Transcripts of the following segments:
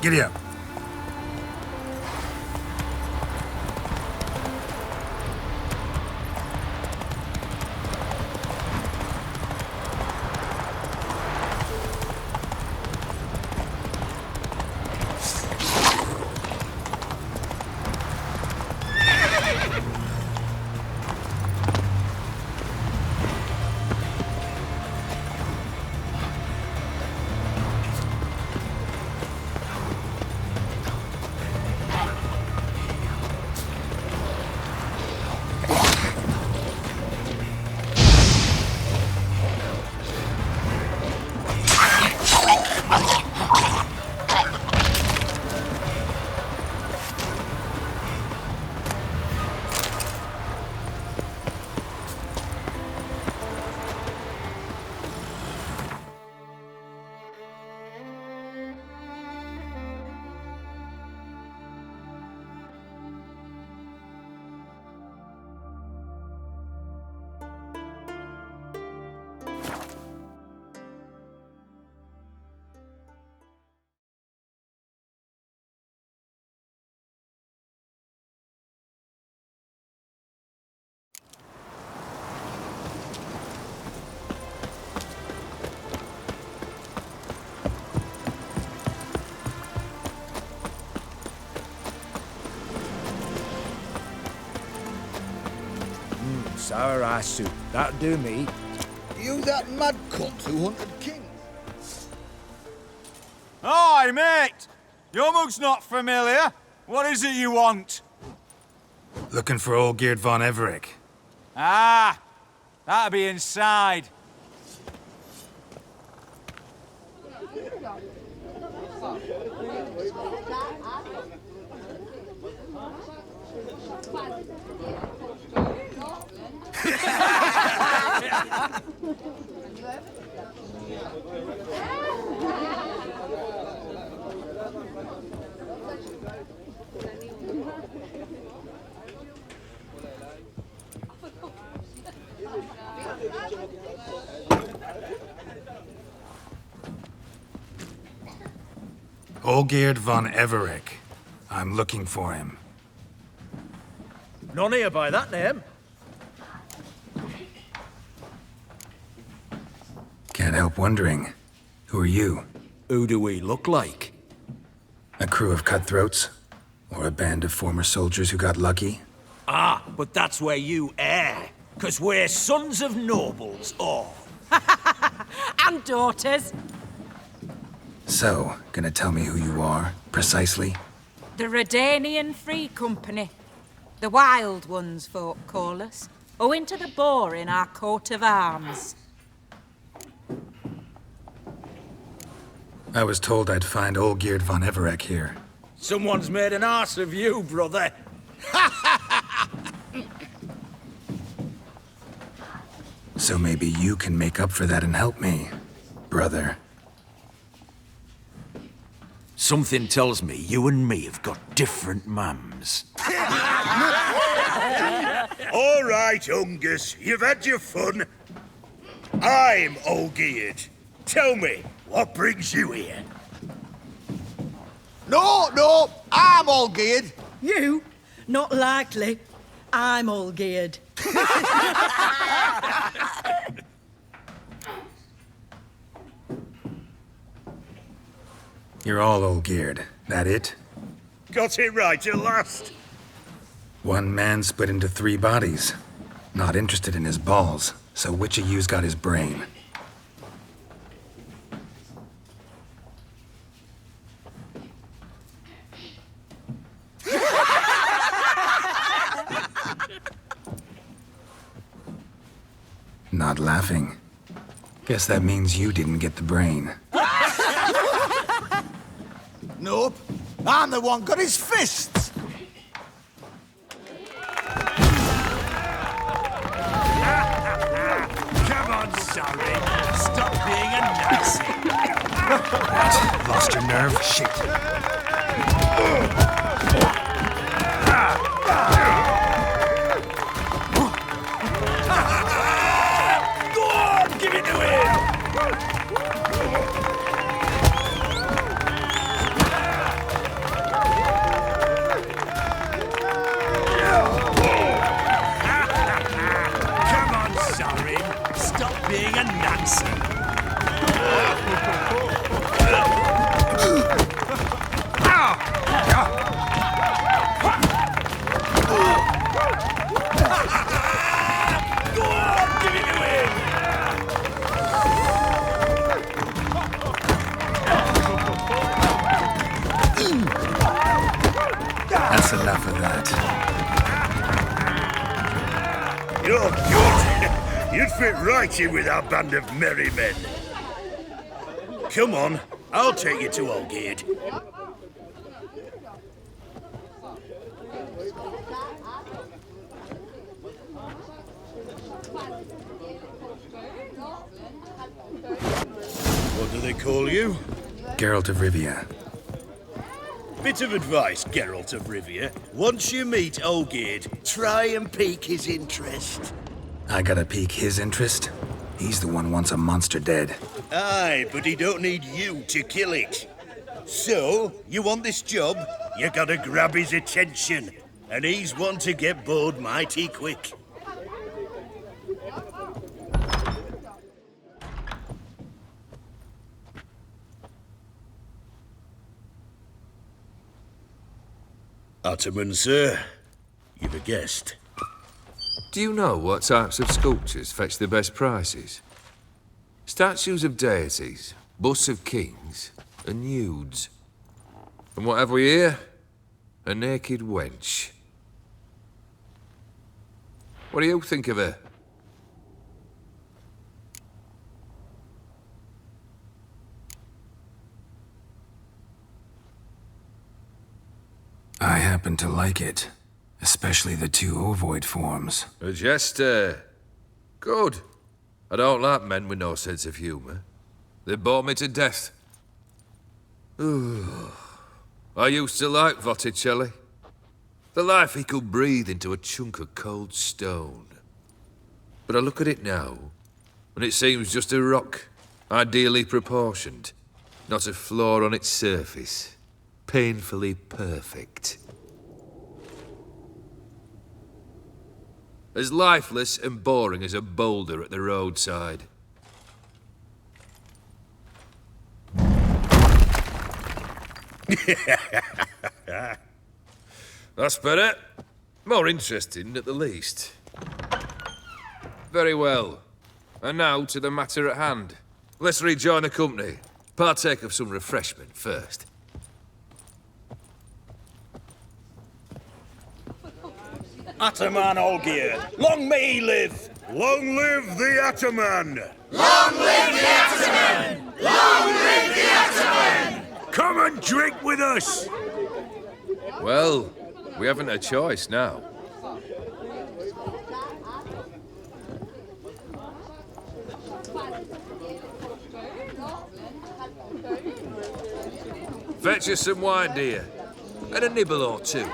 Giddy up. Sour rice soup. That'll do me. You that mad cunt who hunted kings? Hi, mate! Your mug's not familiar. What is it you want? Looking for Olgierd von Everec. Ah, that'll be inside. Olgierd von Everec. I'm looking for him. None here by that name. Can't help wondering. Who are you? Who do we look like? A crew of cutthroats? Or a band of former soldiers who got lucky? Ah, but that's where you err. 'Cause we're sons of nobles, all. And daughters. So, gonna tell me who you are, precisely? The Redanian Free Company. The Wild Ones, folk call us. Owing to the boar in our coat of arms. I was told I'd find Olgierd von Everec here. Someone's made an arse of you, brother. So maybe you can make up for that and help me, brother. Something tells me you and me have got different mums. All right, Ungus, you've had your fun. I'm Olgierd. Tell me, what brings you here? No, I'm Olgierd. You? Not likely. I'm all geared. You're all Olgierd, that it? Got it right at last. One man split into 3 bodies. Not interested in his balls, so which of you's got his brain? Not laughing. Guess that means you didn't get the brain. Nope. I'm the one got his fists. Come on, sorry. Stop being a Nazi. What? Lost your nerve? Shit. Go on, give it to him. That's enough of that. You're good. You'd fit right in with our band of merry men. Come on, I'll take you to Olgierd. What do they call you? Geralt of Rivia. Bit of advice, Geralt of Rivia. Once you meet Olgierd, try and pique his interest. I gotta pique his interest? He's the one wants a monster dead. Aye, but he don't need you to kill it. So, you want this job? You gotta grab his attention. And he's one to get bored mighty quick. Ottoman, sir. You've a guest. Do you know what types of sculptures fetch the best prices? Statues of deities, busts of kings, and nudes. And what have we here? A naked wench. What do you think of her? I happen to like it. Especially the two ovoid forms. A jester. Good. I don't like men with no sense of humour. They bore me to death. I used to like Botticelli. The life he could breathe into a chunk of cold stone. But I look at it now, and it seems just a rock, ideally proportioned. Not a flaw on its surface. Painfully perfect. As lifeless and boring as a boulder at the roadside. That's better. More interesting, at the least. Very well. And now to the matter at hand. Let's rejoin the company. Partake of some refreshment first. Ataman Olgierd, long may he live! Long live the Ataman! Long live the Ataman! Long live the Ataman! Come and drink with us! Well, we haven't a choice now. Fetch us some wine, dear. And a nibble or two.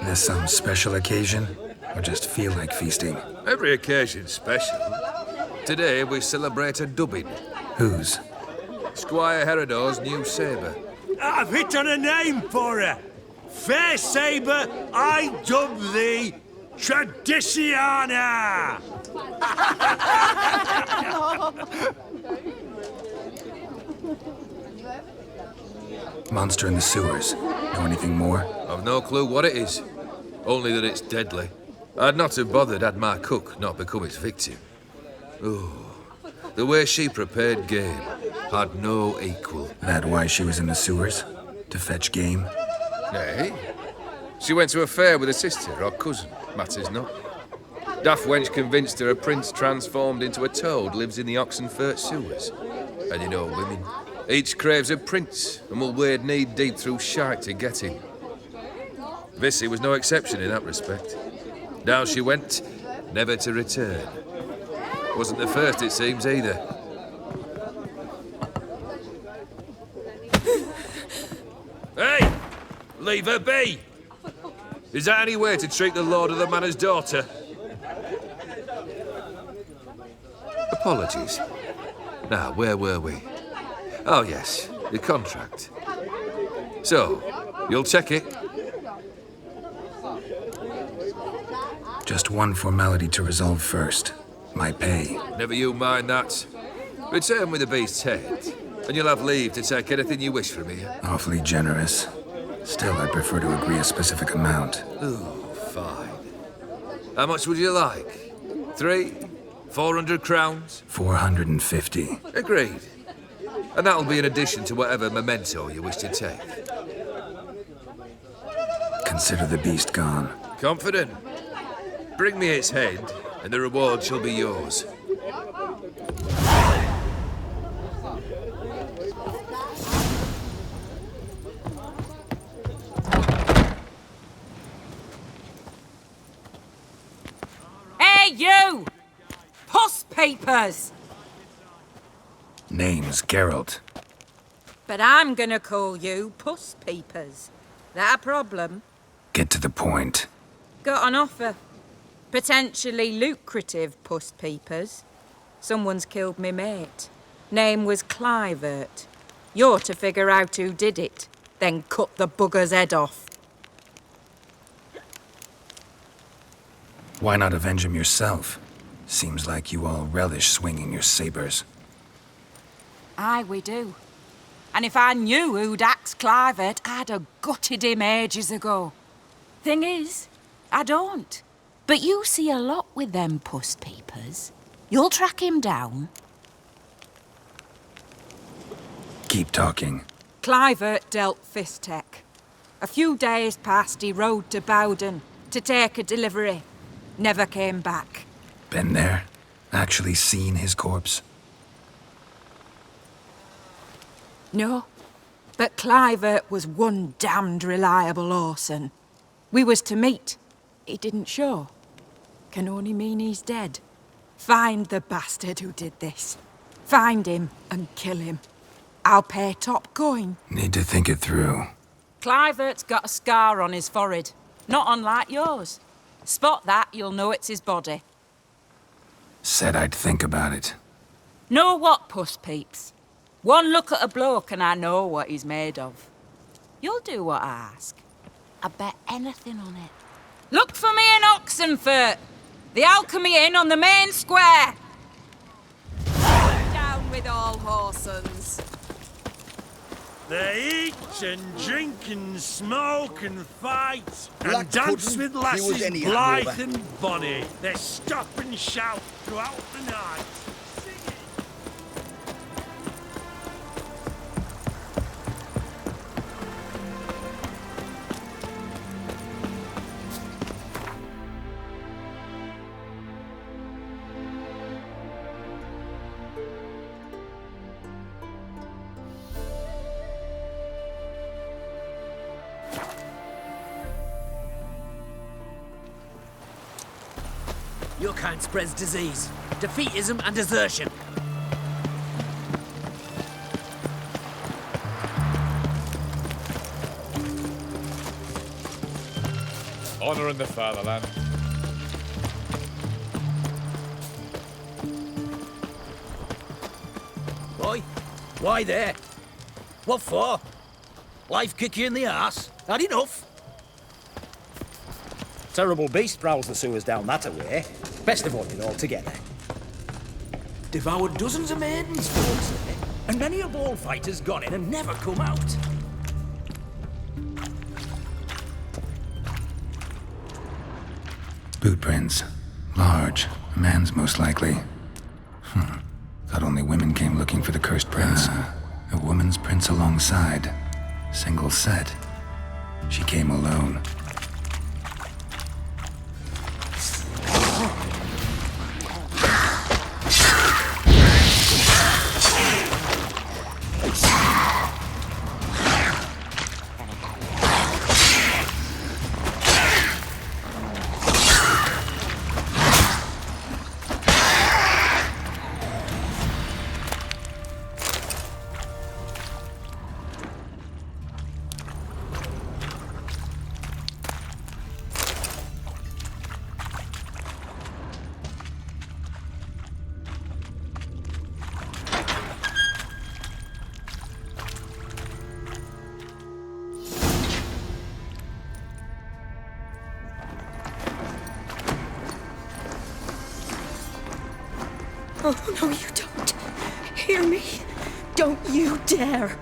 This some special occasion? Or just feel like feasting? Every occasion's special. Today we celebrate a dubbing. Whose? Squire Herodor's new sabre. I've hit on a name for her. Fair Sabre, I dub thee Traditiana! Monster in the sewers. Know anything more? I've no clue what it is. Only that it's deadly. I'd not have bothered had my cook not become its victim. Oh, the way she prepared game had no equal. That why she was in the sewers? To fetch game? Nay. She went to a fair with a sister or cousin, matters not. Daft wench convinced her a prince transformed into a toad lives in the Oxenfurt sewers. And you know women. Each craves a prince and will wade knee-deep through shite to get him. Vissy was no exception in that respect. Down she went, never to return. Wasn't the first, it seems, either. Hey! Leave her be! Is that any way to treat the lord of the manor's daughter? Apologies. Now, where were we? Oh, yes, the contract. So, you'll check it? Just one formality to resolve first. My pay. Never you mind that. Return with the beast's head, and you'll have leave to take anything you wish from me. Awfully generous. Still, I'd prefer to agree a specific amount. Ooh, fine. How much would you like? 3, 400 crowns? 450. Agreed. And that'll be in addition to whatever memento you wish to take. Consider the beast gone. Confident? Bring me its head, and the reward shall be yours. Hey, you! Puss papers! Name's Geralt. But I'm gonna call you Puss Peepers. That a problem? Get to the point. Got an offer. Potentially lucrative Puss Peepers. Someone's killed me mate. Name was Clivert. You're to figure out who did it, then cut the bugger's head off. Why not avenge him yourself? Seems like you all relish swinging your sabers. Aye, we do. And if I knew who'd axed Clivert, I'd have gutted him ages ago. Thing is, I don't. But you see a lot with them Puss Peepers. You'll track him down. Keep talking. Clivert dealt Fistech. A few days past, he rode to Bowden to take a delivery. Never came back. Been there? Actually seen his corpse? No, but Clivert was one damned reliable horseman. We was to meet. He didn't show. Can only mean he's dead. Find the bastard who did this. Find him and kill him. I'll pay top coin. Need to think it through. Clivert's got a scar on his forehead, not unlike yours. Spot that, you'll know it's his body. Said I'd think about it. Know what, Puss Peeps? One look at a bloke and I know what he's made of. You'll do what I ask. I bet anything on it. Look for me in Oxenfurt. The Alchemy Inn on the main square. Down with all horsens. They eat and drink and smoke and fight Black and dance pudding, with he was lasses anyhow, blithe Rover. and bonny. They stop and shout throughout the night. Your kind spreads disease, defeatism and desertion. Honor in the fatherland. Boy, why there? What for? Life kick you in the arse? Had enough? Terrible beast prowls the sewers down that way. Best avoid it altogether. Devoured dozens of maidens, folks say, and many a ball fighter's gone in and never come out. Boot prints. Large. A man's most likely. Thought only women came looking for the cursed prince. A woman's prints alongside. Single set. She came alone. Oh, no, you don't. Hear me? Don't you dare.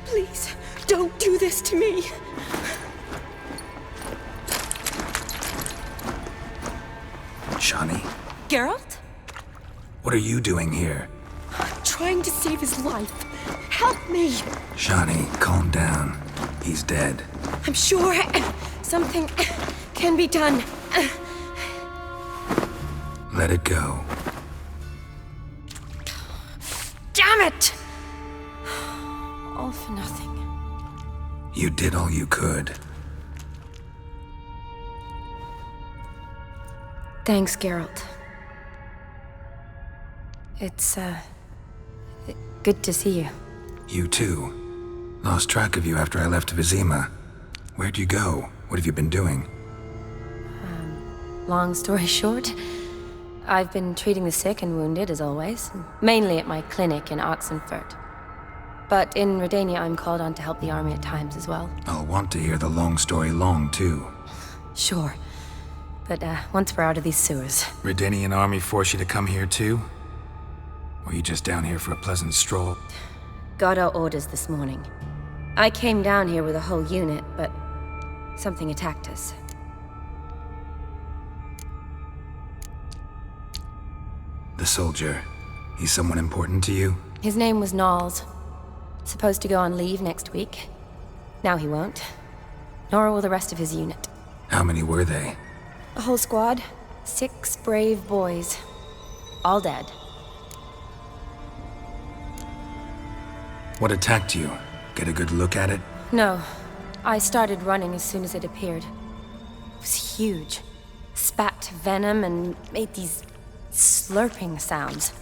Please, don't do this to me. Shani, Geralt? what are you doing here? Trying to save his life. Help me! Shani, calm down. He's dead. I'm sure something can be done. Let it go. Damn it! All for nothing. You did all you could. Thanks, Geralt. It's, good to see you. You too. Lost track of you after I left Vizima. Where'd you go? What have you been doing? Long story short, I've been treating the sick and wounded, as always. Mainly at my clinic in Oxenfurt. But in Redania, I'm called on to help the army at times as well. I'll want to hear the long story long, too. Sure. But, once we're out of these sewers. Redanian army force you to come here, too? Or are you just down here for a pleasant stroll? Got our orders this morning. I came down here with a whole unit, but something attacked us. The soldier. He's someone important to you? His name was Knowles. Supposed to go on leave next week. Now he won't. Nor will the rest of his unit. How many were they? A whole squad. 6 brave boys. All dead. What attacked you? Get a good look at it? No. I started running as soon as it appeared. It was huge. Spat venom and made these slurping sounds.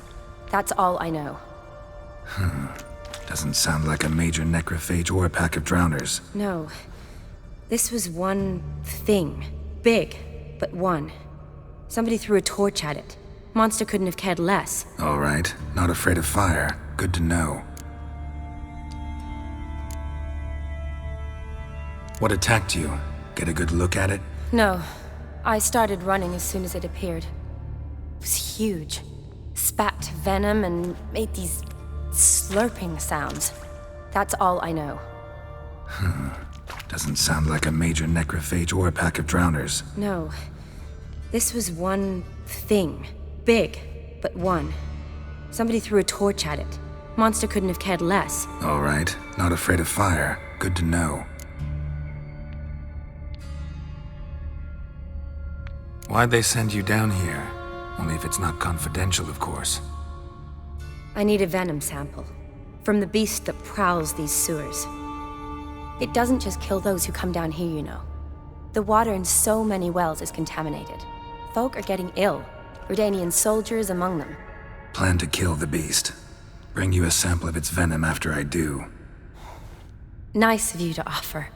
That's all I know. Doesn't sound like a major necrophage or a pack of drowners. No. This was one thing. Big, but one. Somebody threw a torch at it. Monster couldn't have cared less. All right. Not afraid of fire. Good to know. What attacked you? Get a good look at it? No. I started running as soon as it appeared. It was huge. Spat venom and made these slurping sounds. That's all I know. Doesn't sound like a major necrophage or a pack of drowners. No. This was one thing. Big, but one. Somebody threw a torch at it. Monster couldn't have cared less. All right. Not afraid of fire. Good to know. Why'd they send you down here? Only if it's not confidential, of course. I need a venom sample. From the beast that prowls these sewers. It doesn't just kill those who come down here, you know. The water in so many wells is contaminated. Folk are getting ill. Redanian soldiers among them. Plan to kill the beast. Bring you a sample of its venom after I do. Nice of you to offer.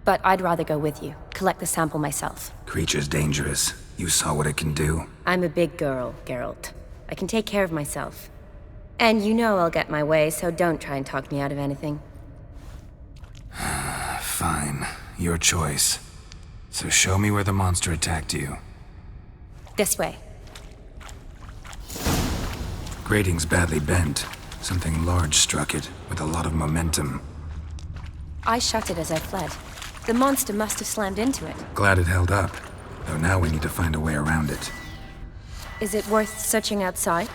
But I'd rather go with you. Collect the sample myself. Creature's dangerous. You saw what it can do. I'm a big girl, Geralt. I can take care of myself. And you know I'll get my way, so don't try and talk me out of anything. Fine. Your choice. So show me where the monster attacked you. This way. Grating's badly bent. Something large struck it, with a lot of momentum. I shut it as I fled. The monster must have slammed into it. Glad it held up. Though now we need to find a way around it. Is it worth searching outside?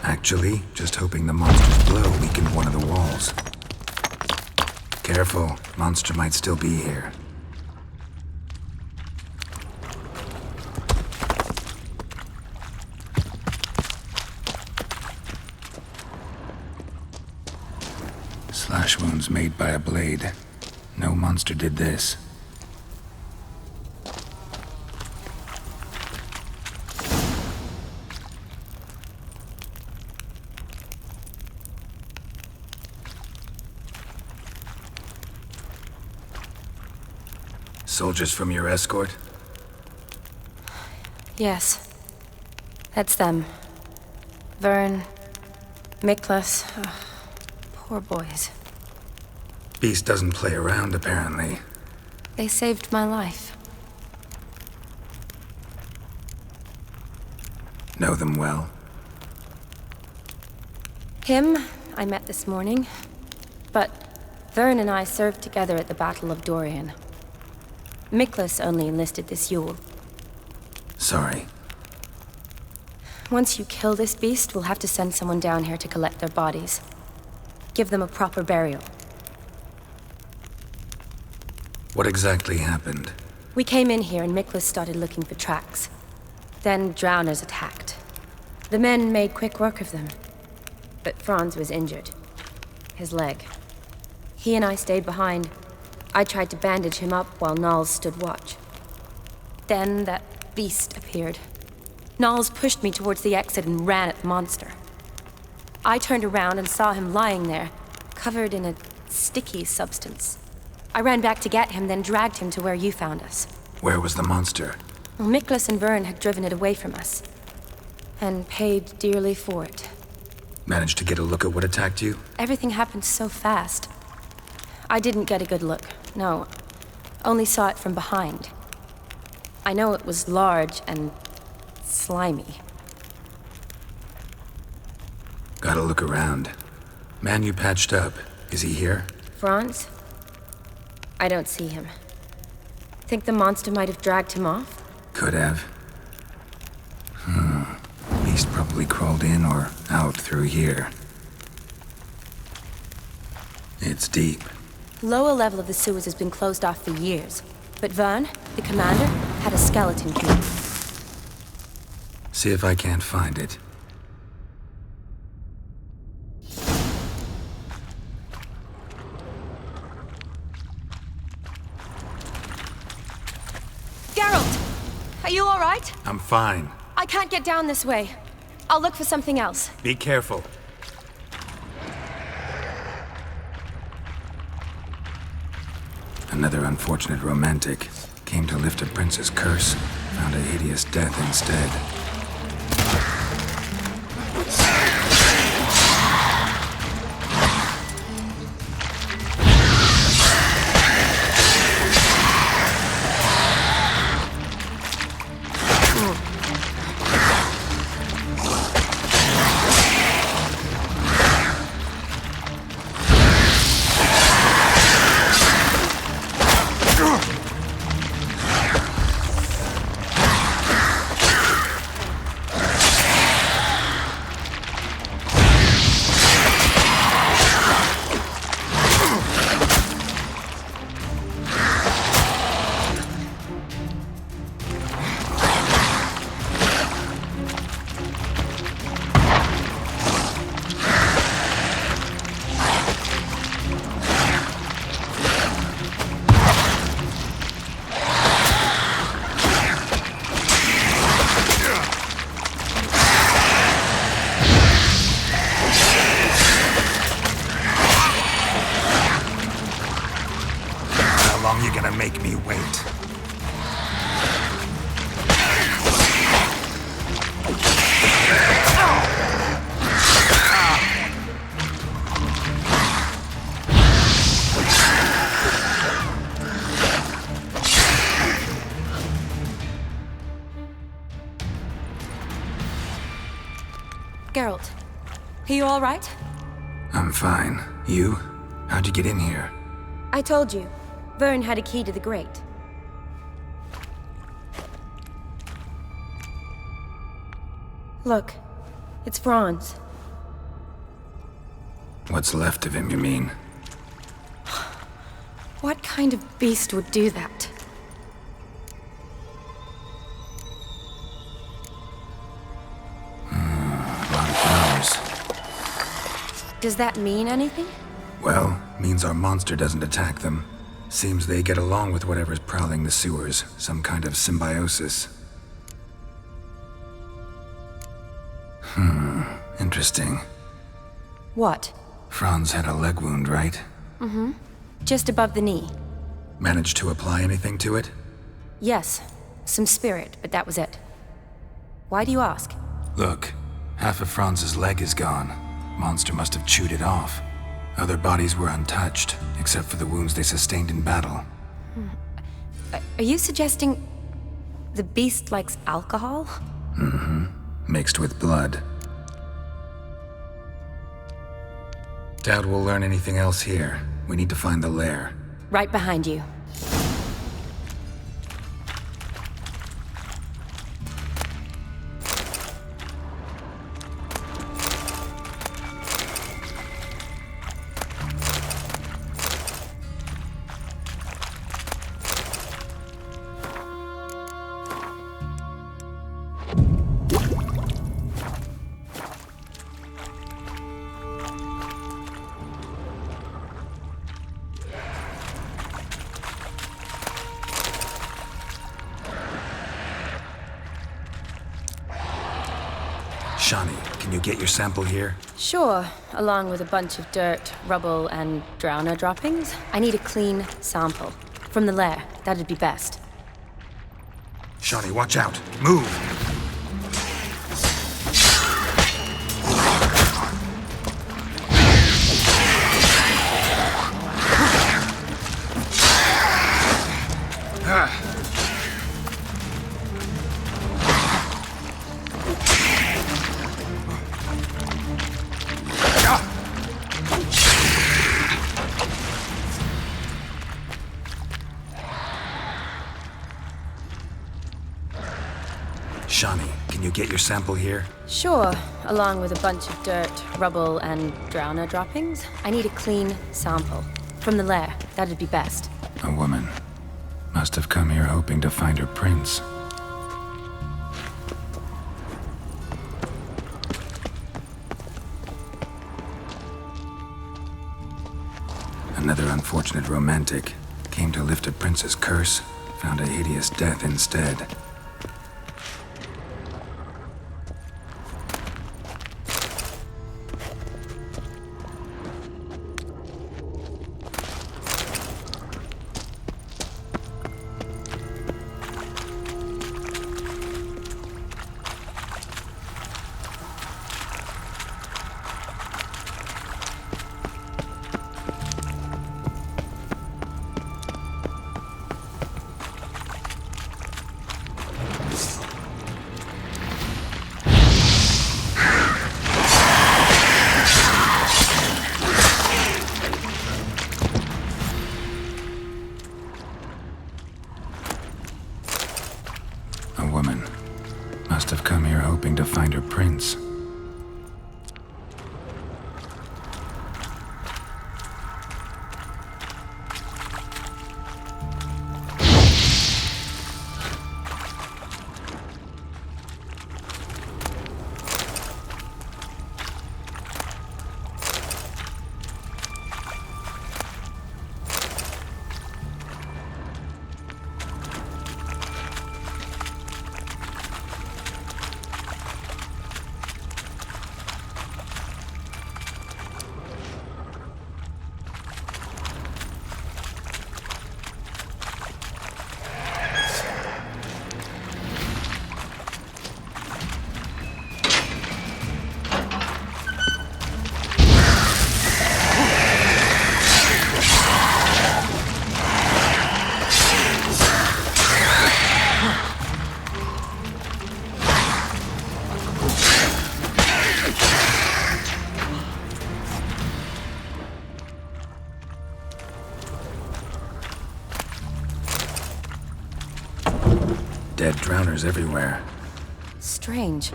Actually, just hoping the monster's blow weakened one of the walls. Careful, monster might still be here. Slash wounds made by a blade. No monster did this. Soldiers from your escort? Yes. That's them. Vern, Miklas. Oh, poor boys. Beast doesn't play around, apparently. They saved my life. Know them well? Him, I met this morning. But Vern and I served together at the Battle of Dorian. Miklas only enlisted this Yule. Sorry, Once you kill this beast, we'll have to send someone down here to collect their bodies. Give them a proper burial. What exactly happened? We came in here and Miklas started looking for tracks. Then drowners attacked. The men made quick work of them. But Franz was injured. His leg. He and I stayed behind. I tried to bandage him up while Nals stood watch. Then that beast appeared. Nals pushed me towards the exit and ran at the monster. I turned around and saw him lying there, covered in a sticky substance. I ran back to get him, then dragged him to where you found us. Where was the monster? Well, Miklas and Vern had driven it away from us. And paid dearly for it. Managed to get a look at what attacked you? Everything happened so fast. I didn't get a good look, no. Only saw it from behind. I know it was large and slimy. Gotta look around. Man you patched up, is he here? Franz? I don't see him. Think the monster might have dragged him off? Could have. Beast probably crawled in or out through here. It's deep. Lower level of the sewers has been closed off for years. But Vern, the commander, had a skeleton key. See if I can't find it. Geralt! Are you all right? I'm fine. I can't get down this way. I'll look for something else. Be careful. Another unfortunate romantic. Came to lift a prince's curse. Found a hideous death instead. You're gonna make me wait. Geralt, are you all right? I'm fine. You? How'd you get in here? I told you. Vern had a key to the grate. Look, it's Franz. What's left of him, you mean? What kind of beast would do that? A lot of flowers. Does that mean anything? Well, means our monster doesn't attack them. Seems they get along with whatever's prowling the sewers. Some kind of symbiosis. Interesting. What? Franz had a leg wound, right? Mm-hmm. Just above the knee. Managed to apply anything to it? Yes. Some spirit, but that was it. Why do you ask? Look, half of Franz's leg is gone. Monster must have chewed it off. Other bodies were untouched, except for the wounds they sustained in battle. Are you suggesting the beast likes alcohol? Mm-hmm. Mixed with blood. Doubt we'll learn anything else here. We need to find the lair. Right behind you. Shawnee, can you get your sample here? Sure, along with a bunch of dirt, rubble, and drowner droppings. I need a clean sample. From the lair, that'd be best. Shawnee, watch out. Move! Shawnee, can you get your sample here? Sure, along with a bunch of dirt, rubble, and drowner droppings. I need a clean sample. From the lair, that'd be best. A woman. Must have come here hoping to find her prince. Another unfortunate romantic. Came to lift a prince's curse, found a hideous death instead. Have come here hoping to find her prince. Dead drowners everywhere. Strange.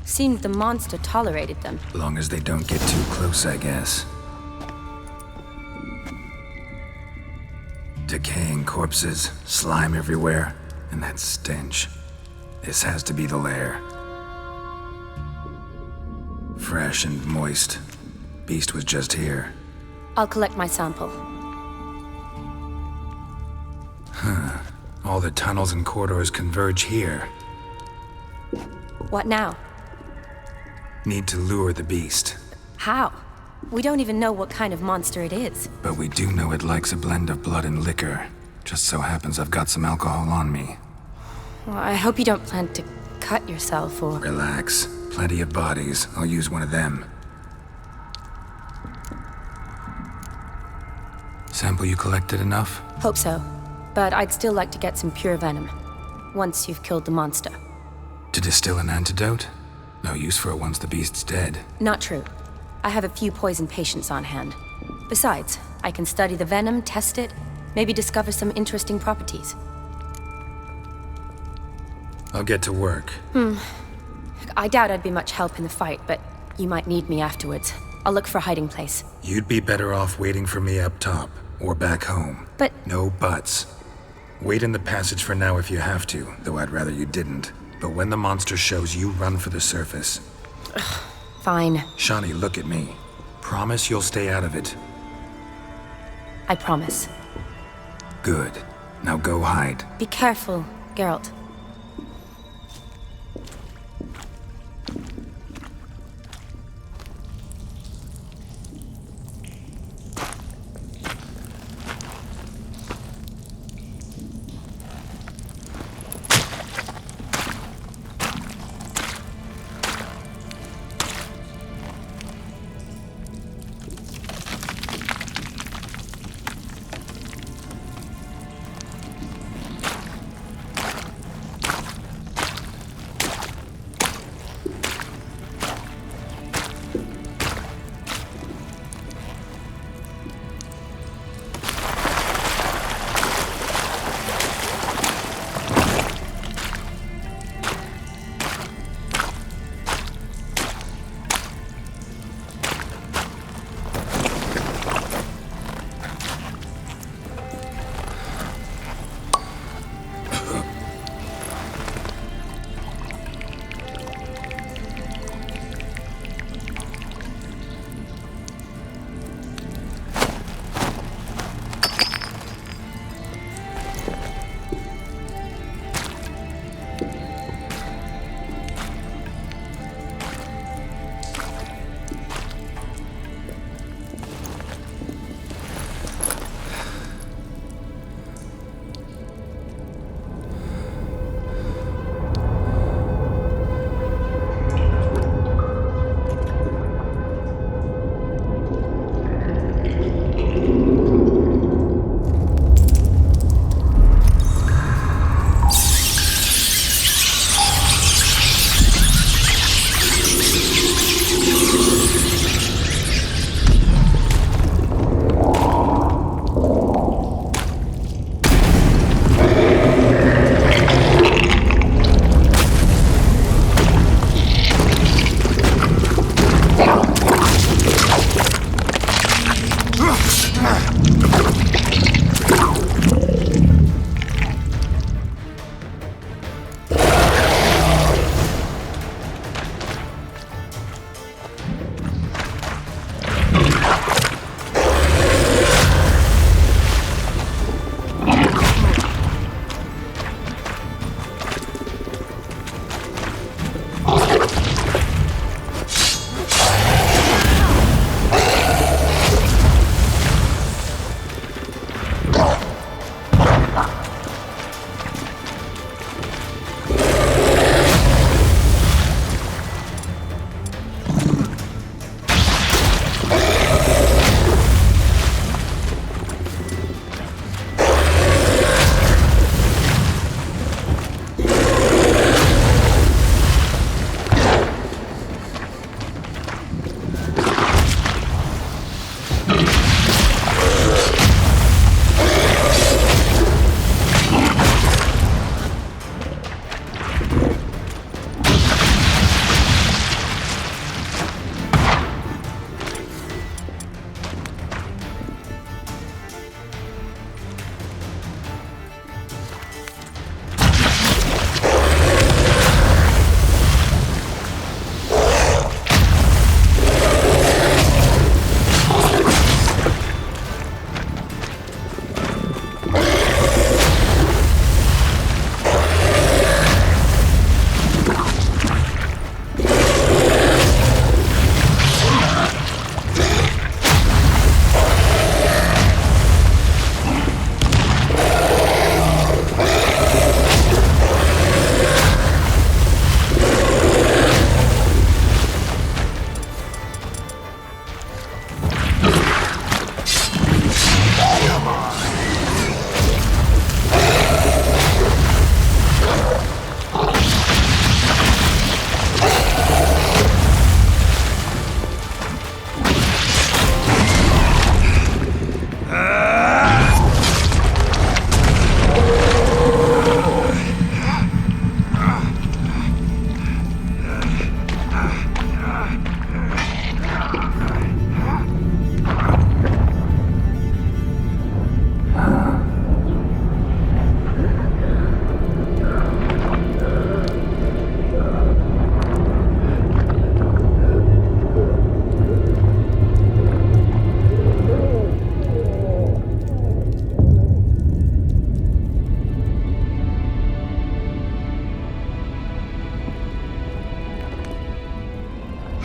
Seemed the monster tolerated them. Long as they don't get too close, I guess. Decaying corpses, slime everywhere, and that stench. This has to be the lair. Fresh and moist. Beast was just here. I'll collect my sample. Huh. All the tunnels and corridors converge here. What now? Need to lure the beast. How? We don't even know what kind of monster it is. But we do know it likes a blend of blood and liquor. Just so happens I've got some alcohol on me. Well, I hope you don't plan to cut yourself or... Relax. Plenty of bodies. I'll use one of them. Sample you collected enough? Hope so. But I'd still like to get some pure venom. Once you've killed the monster. To distill an antidote? No use for it once the beast's dead. Not true. I have a few poison patients on hand. Besides, I can study the venom, test it, maybe discover some interesting properties. I'll get to work. I doubt I'd be much help in the fight, but you might need me afterwards. I'll look for a hiding place. You'd be better off waiting for me up top, or back home. But... No buts. Wait in the passage for now if you have to, though I'd rather you didn't. But when the monster shows, you run for the surface. Fine. Shawnee, look at me. Promise you'll stay out of it. I promise. Good. Now go hide. Be careful, Geralt.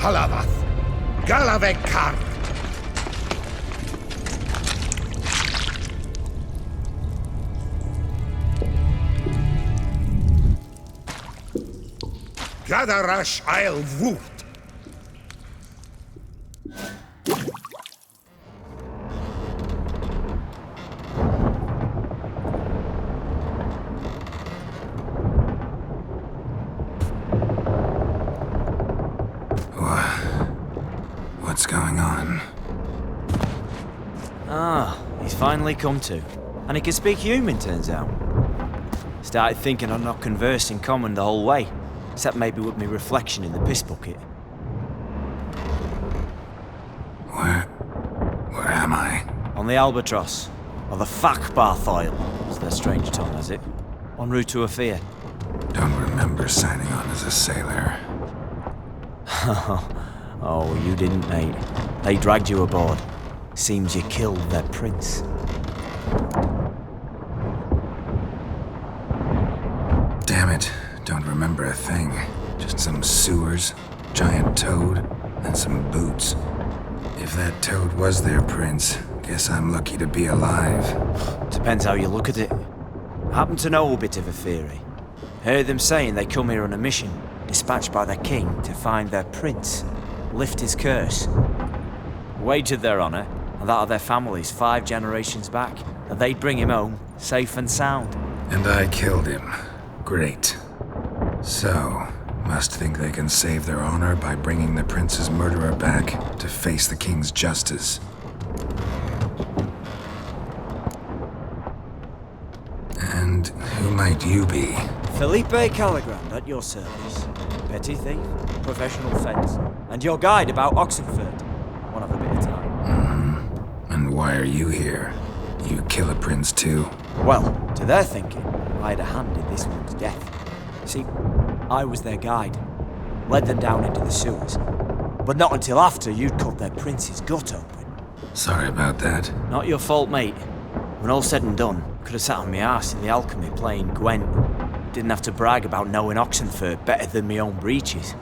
Halavath, Galavek Kar. Gadarash I'll Woot. What's going on? Ah, he's finally come to. And he can speak human, turns out. Started thinking I'd not conversed in common the whole way, except maybe with me reflection in the piss bucket. Where am I? On the Albatross, or the Fakbarthoil, as their strange tongue has it. En route to Afir. Don't remember signing on as a sailor. Oh, you didn't, mate. They dragged you aboard. Seems you killed their prince. Damn it, don't remember a thing. Just some sewers, giant toad, and some boots. If that toad was their prince, guess I'm lucky to be alive. Depends how you look at it. I happen to know a bit of a theory. Heard them saying they come here on a mission, dispatched by their king to find their prince, lift his curse. Wagered their honour, and that of their families 5 generations back, that they'd bring him home, safe and sound. And I killed him. Great. So, must think they can save their honor by bringing the prince's murderer back to face the king's justice. And who might you be? Felipe Caligrand at your service. Petty thief, professional fence, and your guide about Oxenford. One of a bit of time. And why are you here? You kill a prince too? Well, to their thinking, I had a hand in this one's death. See, I was their guide. Led them down into the sewers. But not until after you'd cut their prince's gut open. Sorry about that. Not your fault, mate. When all said and done, could have sat on my arse in the alchemy playing Gwent. Didn't have to brag about knowing Oxenford better than my own breeches.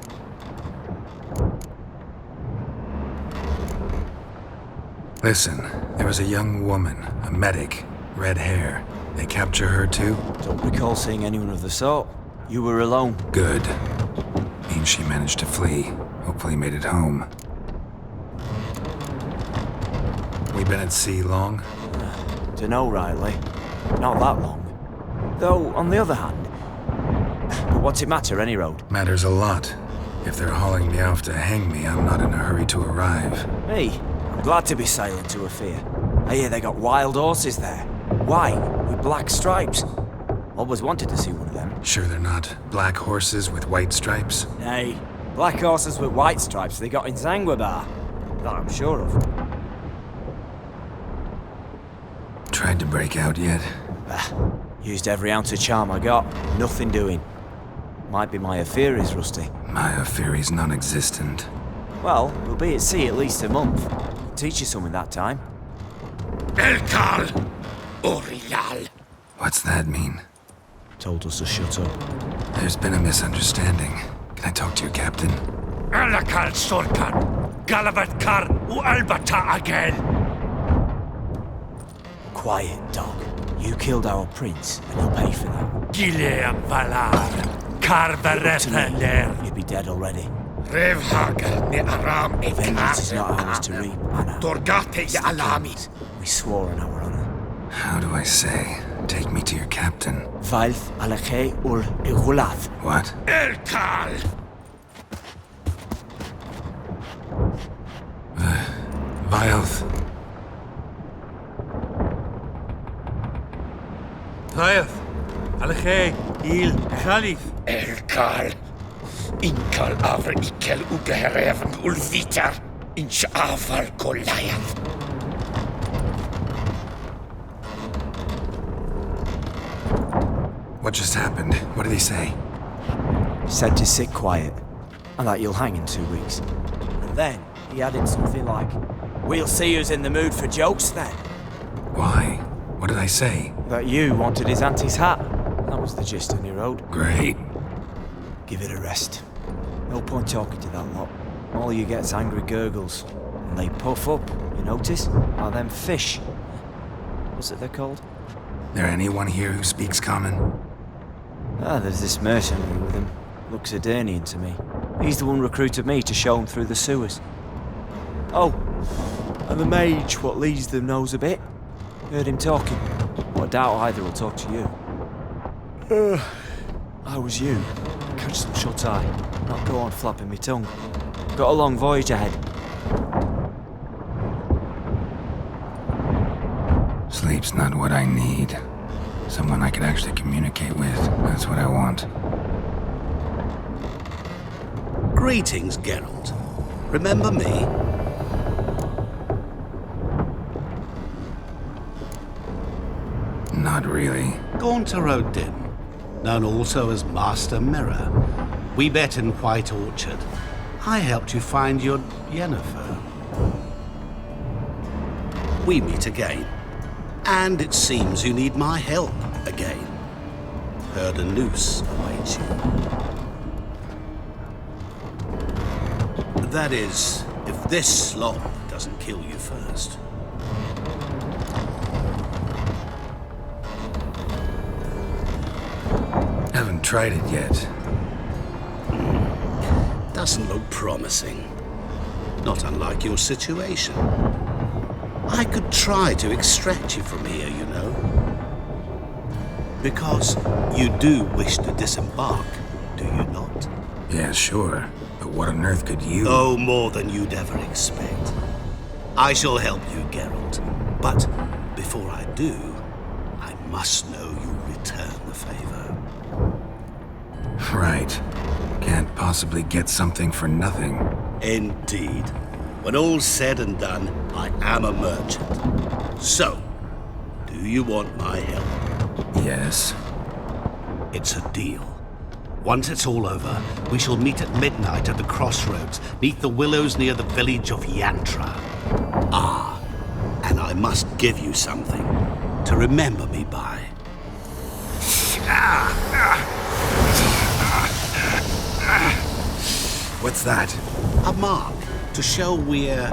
Listen, there was a young woman, a medic, red hair. They capture her too? Don't recall seeing anyone of the sort. You were alone. Good. Means she managed to flee. Hopefully made it home. We been at sea long? Dunno, rightly. Not that long. Though, on the other hand... But what's it matter, any road? Matters a lot. If they're hauling me off to hang me, I'm not in a hurry to arrive. Hey, I'm glad to be sailing to Afir. I hear they got wild horses there. White, with black stripes. Always wanted to see one of them. Sure they're not black horses with white stripes? Nay, black horses with white stripes they got in Zangwabar. That I'm sure of. Tried to break out yet? Used every ounce of charm I got. Nothing doing. Might be my Afir is rusty. My Afir is non-existent. Well, we'll be at sea at least a month. Teach you something that time. Elkal Orial. What's that mean? Told us to shut up. There's been a misunderstanding. Can I talk to your captain? Alakal Sorkan. Galavat Kar U Albata again. Quiet, dog. You killed our prince, and you'll pay for that. Gileam Valar. Karvarepaler. You'd be dead already. Revhagal ne Aram e Vengeance is not ours to reap, Anna. Torgate ya Alami. We swore on our honor. How do I say? Take me to your captain. Valth Alakhe ul Igulath. What? Elkal! Vilth. Vilth. Alakhe. Il. Khalif. Elkal. Inkal avre ikel ugehereven ulvitar. Inch aval Goliath. What just happened? What did he say? Said to sit quiet, and that you'll hang in 2 weeks. And then he added something like, "We'll see who's in the mood for jokes then." Why? What did I say? That you wanted his auntie's hat. That was the gist on your road. Great. Give it a rest. No point talking to that lot. All you get's angry gurgles. And they puff up, you notice? Like them fish. What's it they're called? There anyone here who speaks common? There's this mercenary with him. Looks Edirnian to me. He's the one recruited me to show him through the sewers. Oh, and the mage what leads them knows a bit. Heard him talking. But I doubt either will talk to you. I was you. Catch some shut-eye. Not go on flapping me tongue. Got a long voyage ahead. Sleep's not what I need. Someone I could actually communicate with. That's what I want. Greetings, Geralt. Remember me? Not really. Gaunter Odin, known also as Master Mirror. We met in White Orchard. I helped you find your Yennefer. We meet again. And it seems you need my help again. Heard a noose awaits you. That is, if this slop doesn't kill you first. Haven't tried it yet. Doesn't look promising. Not unlike your situation. I could try to extract you from here, you know. Because you do wish to disembark, do you not? Yeah, sure. But what on earth could you... Oh, more than you'd ever expect. I shall help you, Geralt. But before I do, I must know you'll return the favor. Right. Can't possibly get something for nothing. Indeed. When all's said and done, I am a merchant. So, do you want my help? Yes. It's a deal. Once it's all over, we shall meet at midnight at the crossroads, neath the willows near the village of Yantra. Ah, and I must give you something to remember me by. What's that? A mark to show we're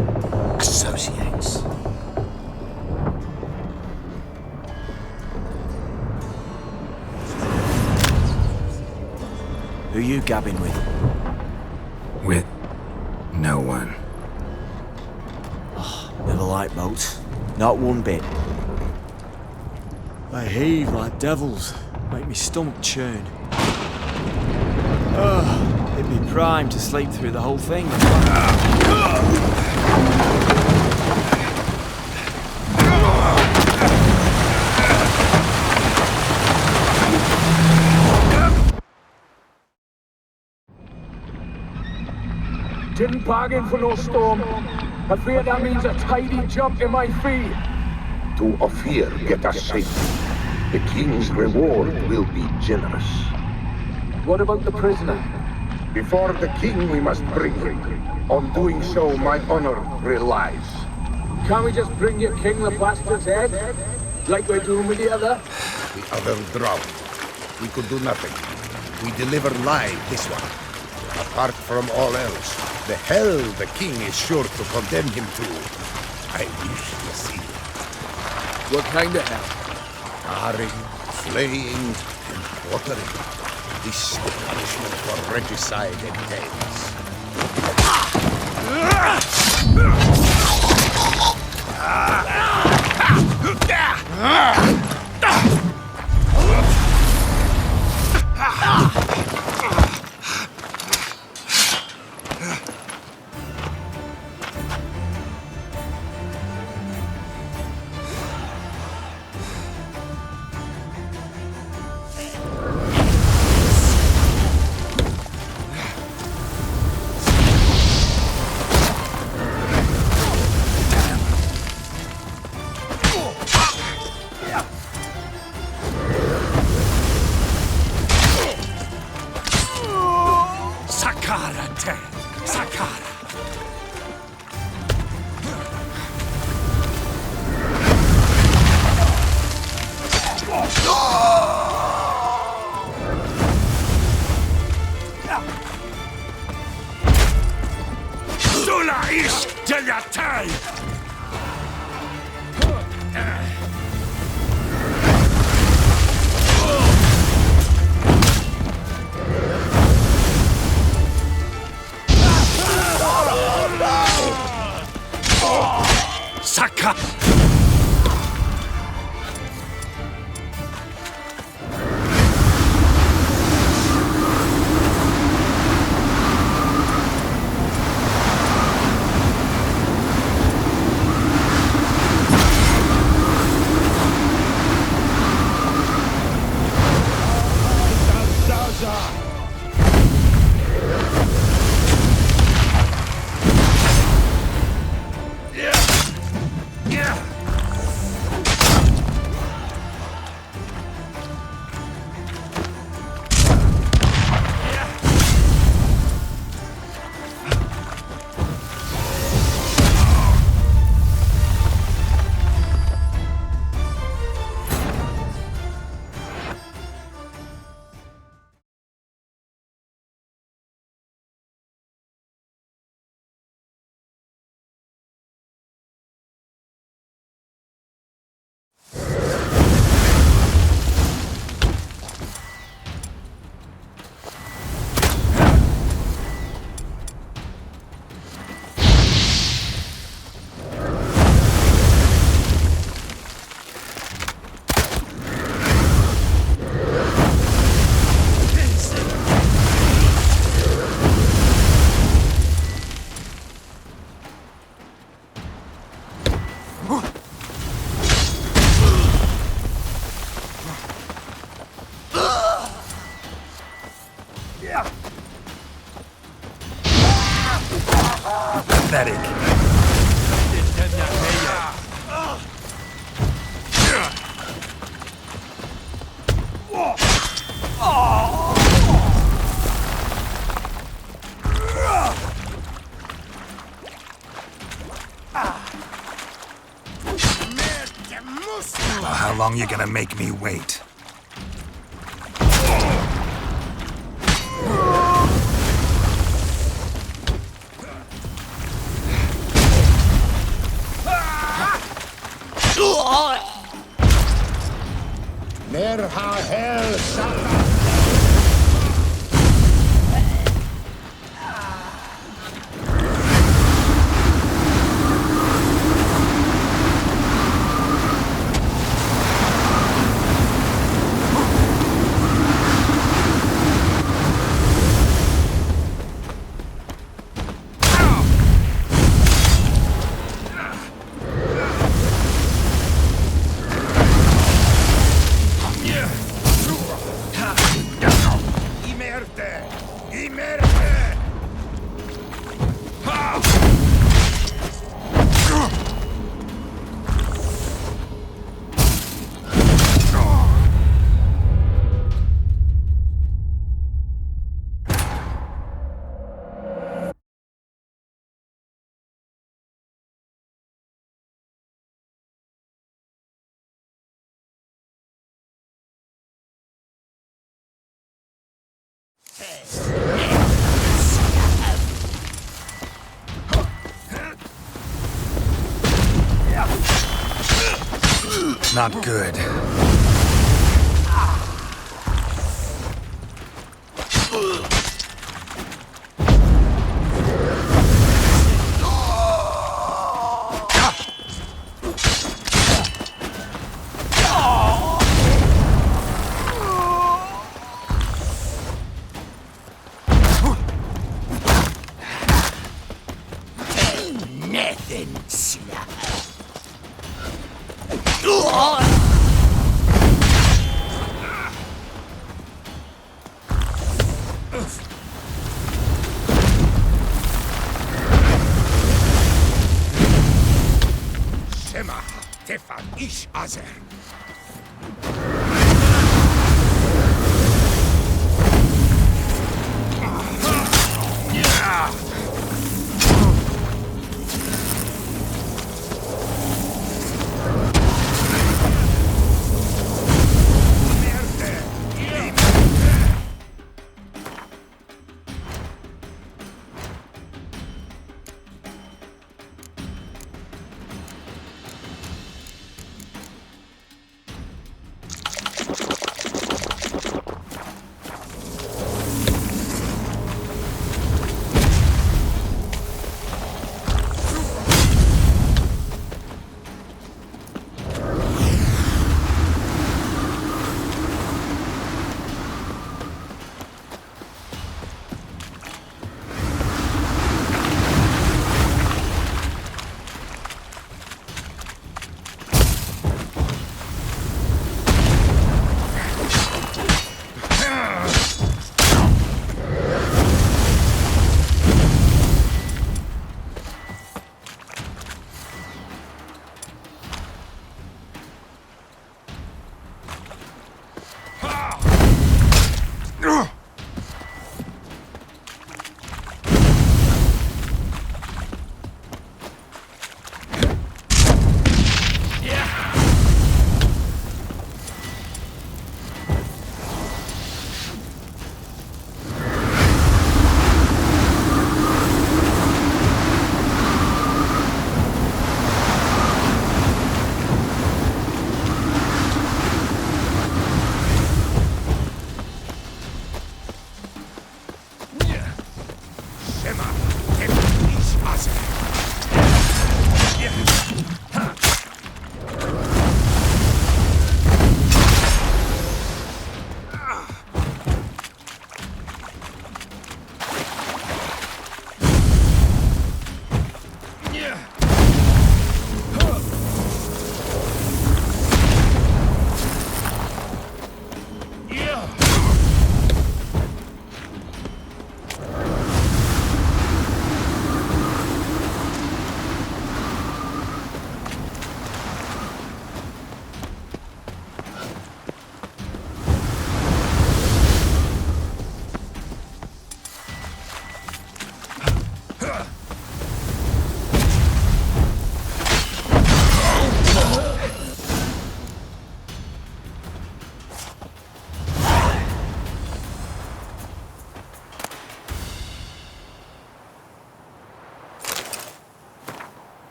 associates. Who you gabbing with? With no one. Never liked boats. Not one bit. They heave like devils. Make me stomach churn. It'd be prime to sleep through the whole thing. Didn't bargain for no storm. I fear that means a tidy jump in my fee. To Ophir get us safe. The king's reward will be generous. What about the prisoner? Before the king we must bring him. On doing so, my honor relies. Can't we just bring your king the bastard's head? Like we're doing with the other? The other drowned. We could do nothing. We deliver live this one. Apart from all else, the hell the king is sure to condemn him to. I wish to see it. What kind of hell? Tarring, flaying, and quartering. This is the punishment for regicide entails. Agatai! Saka! Pathetic. Well, how long you gonna make me wait? Mer ha hel Satan! Not good. Ish Azer.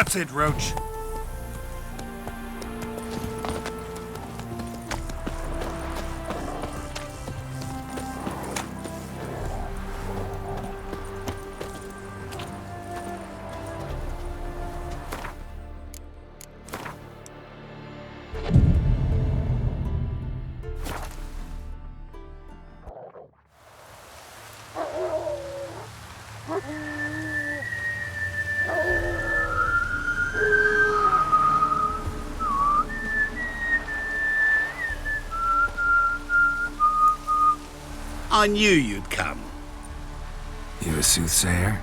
That's it, Roach. I knew you'd come. You a soothsayer?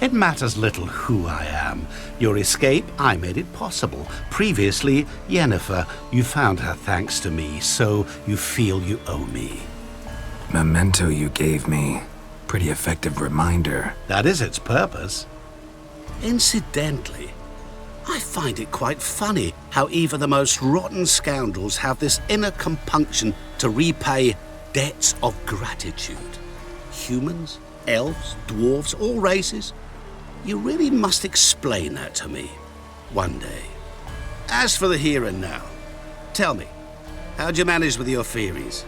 It matters little who I am. Your escape, I made it possible. Previously, Yennefer, you found her thanks to me, so you feel you owe me. Memento you gave me. Pretty effective reminder. That is its purpose. Incidentally, I find it quite funny how even the most rotten scoundrels have this inner compunction to repay debts of gratitude. Humans, elves, dwarves, all races. You really must explain that to me one day. As for the here and now, tell me, how'd you manage with your theories?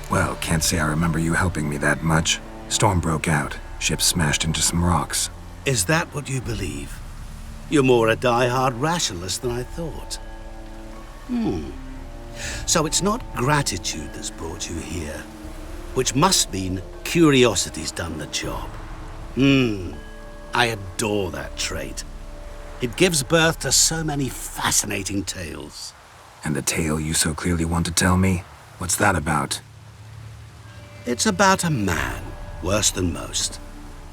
Well, can't say I remember you helping me that much. Storm broke out. Ship smashed into some rocks. Is that what you believe? You're more a die-hard rationalist than I thought. So it's not gratitude that's brought you here, which must mean curiosity's done the job. I adore that trait. It gives birth to so many fascinating tales. And the tale you so clearly want to tell me? What's that about? It's about a man, worse than most.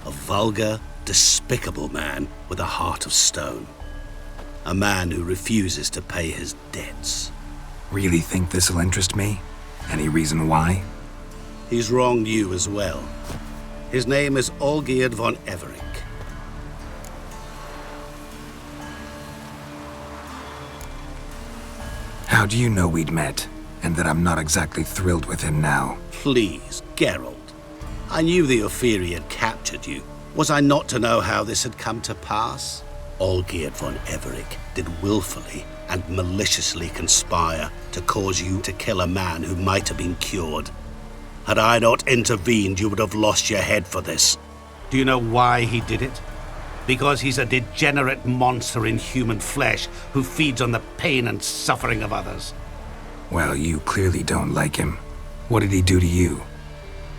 A vulgar, despicable man with a heart of stone. A man who refuses to pay his debts. Really think this'll interest me? Any reason why? He's wronged you as well. His name is Olgierd von Everec. How do you know we'd met? And that I'm not exactly thrilled with him now? Please, Geralt. I knew the Ophiri had captured you. Was I not to know how this had come to pass? Olgierd von Everec did willfully and maliciously conspire to cause you to kill a man who might have been cured. Had I not intervened, you would have lost your head for this. Do you know why he did it? Because he's a degenerate monster in human flesh who feeds on the pain and suffering of others. Well, you clearly don't like him. What did he do to you?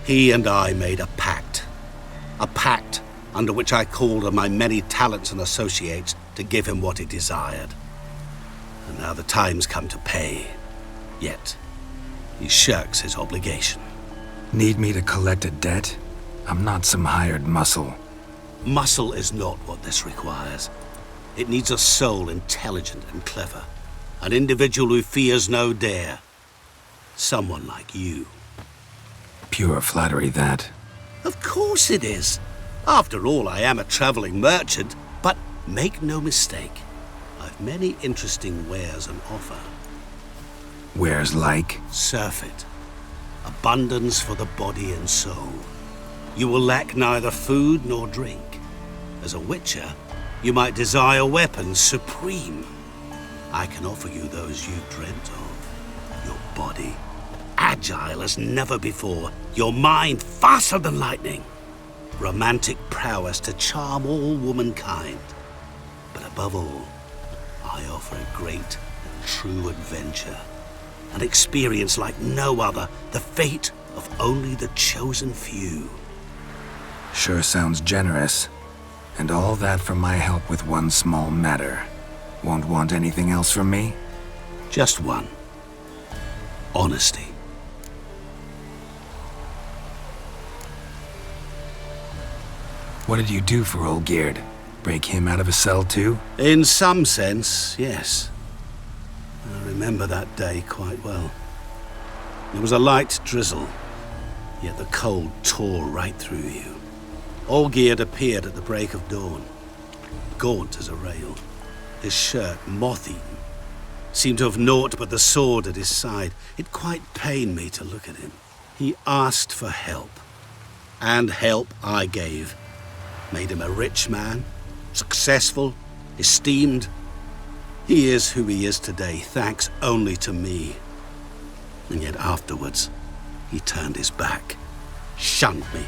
He and I made a pact. A pact under which I called on my many talents and associates to give him what he desired. And now the time's come to pay. Yet, he shirks his obligation. Need me to collect a debt? I'm not some hired muscle. Muscle is not what this requires. It needs a soul intelligent and clever. An individual who fears no dare. Someone like you. Pure flattery, that. Of course it is. After all, I am a traveling merchant, but make no mistake, I've many interesting wares on offer. Wares like? Surfeit. Abundance for the body and soul. You will lack neither food nor drink. As a witcher, you might desire weapons supreme. I can offer you those you dreamt of. Your body, agile as never before. Your mind, faster than lightning. Romantic prowess to charm all womankind. But above all, I offer a great and true adventure. An experience like no other, the fate of only the chosen few. Sure sounds generous. And all that for my help with one small matter. Won't want anything else from me? Just one. Honesty. What did you do for Olgierd? Break him out of a cell too? In some sense, yes. I remember that day quite well. There was a light drizzle, yet the cold tore right through you. Olgierd appeared at the break of dawn, gaunt as a rail, his shirt moth-eaten. Seemed to have naught but the sword at his side. It quite pained me to look at him. He asked for help. And help I gave. Made him a rich man, successful, esteemed. He is who he is today, thanks only to me. And yet afterwards, he turned his back, shunned me,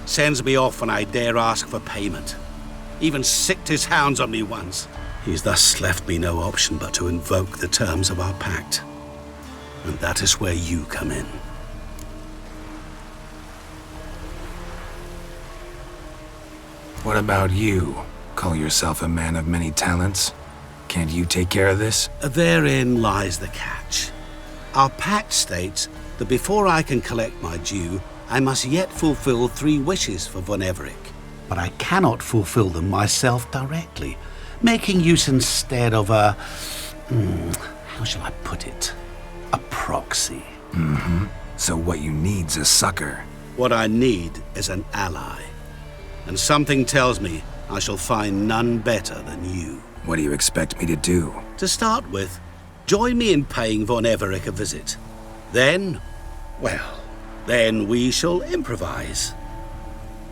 sends me off when I dare ask for payment, even sicked his hounds on me once. He's thus left me no option but to invoke the terms of our pact. And that is where you come in. What about you? Call yourself a man of many talents? Can't you take care of this? Therein lies the catch. Our pact states that before I can collect my due, I must yet fulfill 3 wishes for von Everec. But I cannot fulfill them myself directly, making use instead of a... how shall I put it? A proxy. So what you need's a sucker. What I need is an ally. And something tells me I shall find none better than you. What do you expect me to do? To start with, join me in paying von Everec a visit. Then, well, then we shall improvise.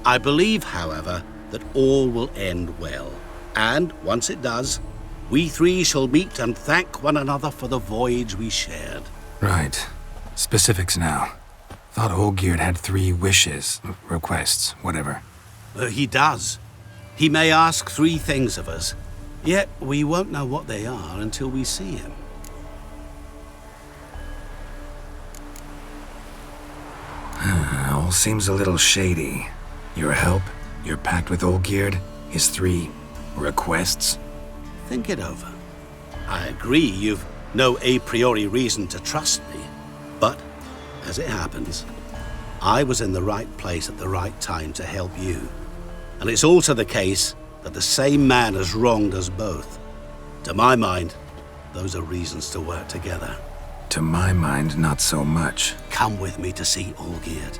I believe, however, that all will end well. And once it does, we 3 shall meet and thank one another for the voyage we shared. Right. Specifics now. Thought Olgierd had 3 wishes, requests, whatever. He does. He may ask 3 things of us, yet we won't know what they are until we see him. All seems a little shady. Your help, your pact with Olgierd, his 3 requests. Think it over. I agree you've no a priori reason to trust me, but as it happens, I was in the right place at the right time to help you. And it's also the case that the same man has wronged us both. To my mind, those are reasons to work together. To my mind, not so much. Come with me to see Olgierd.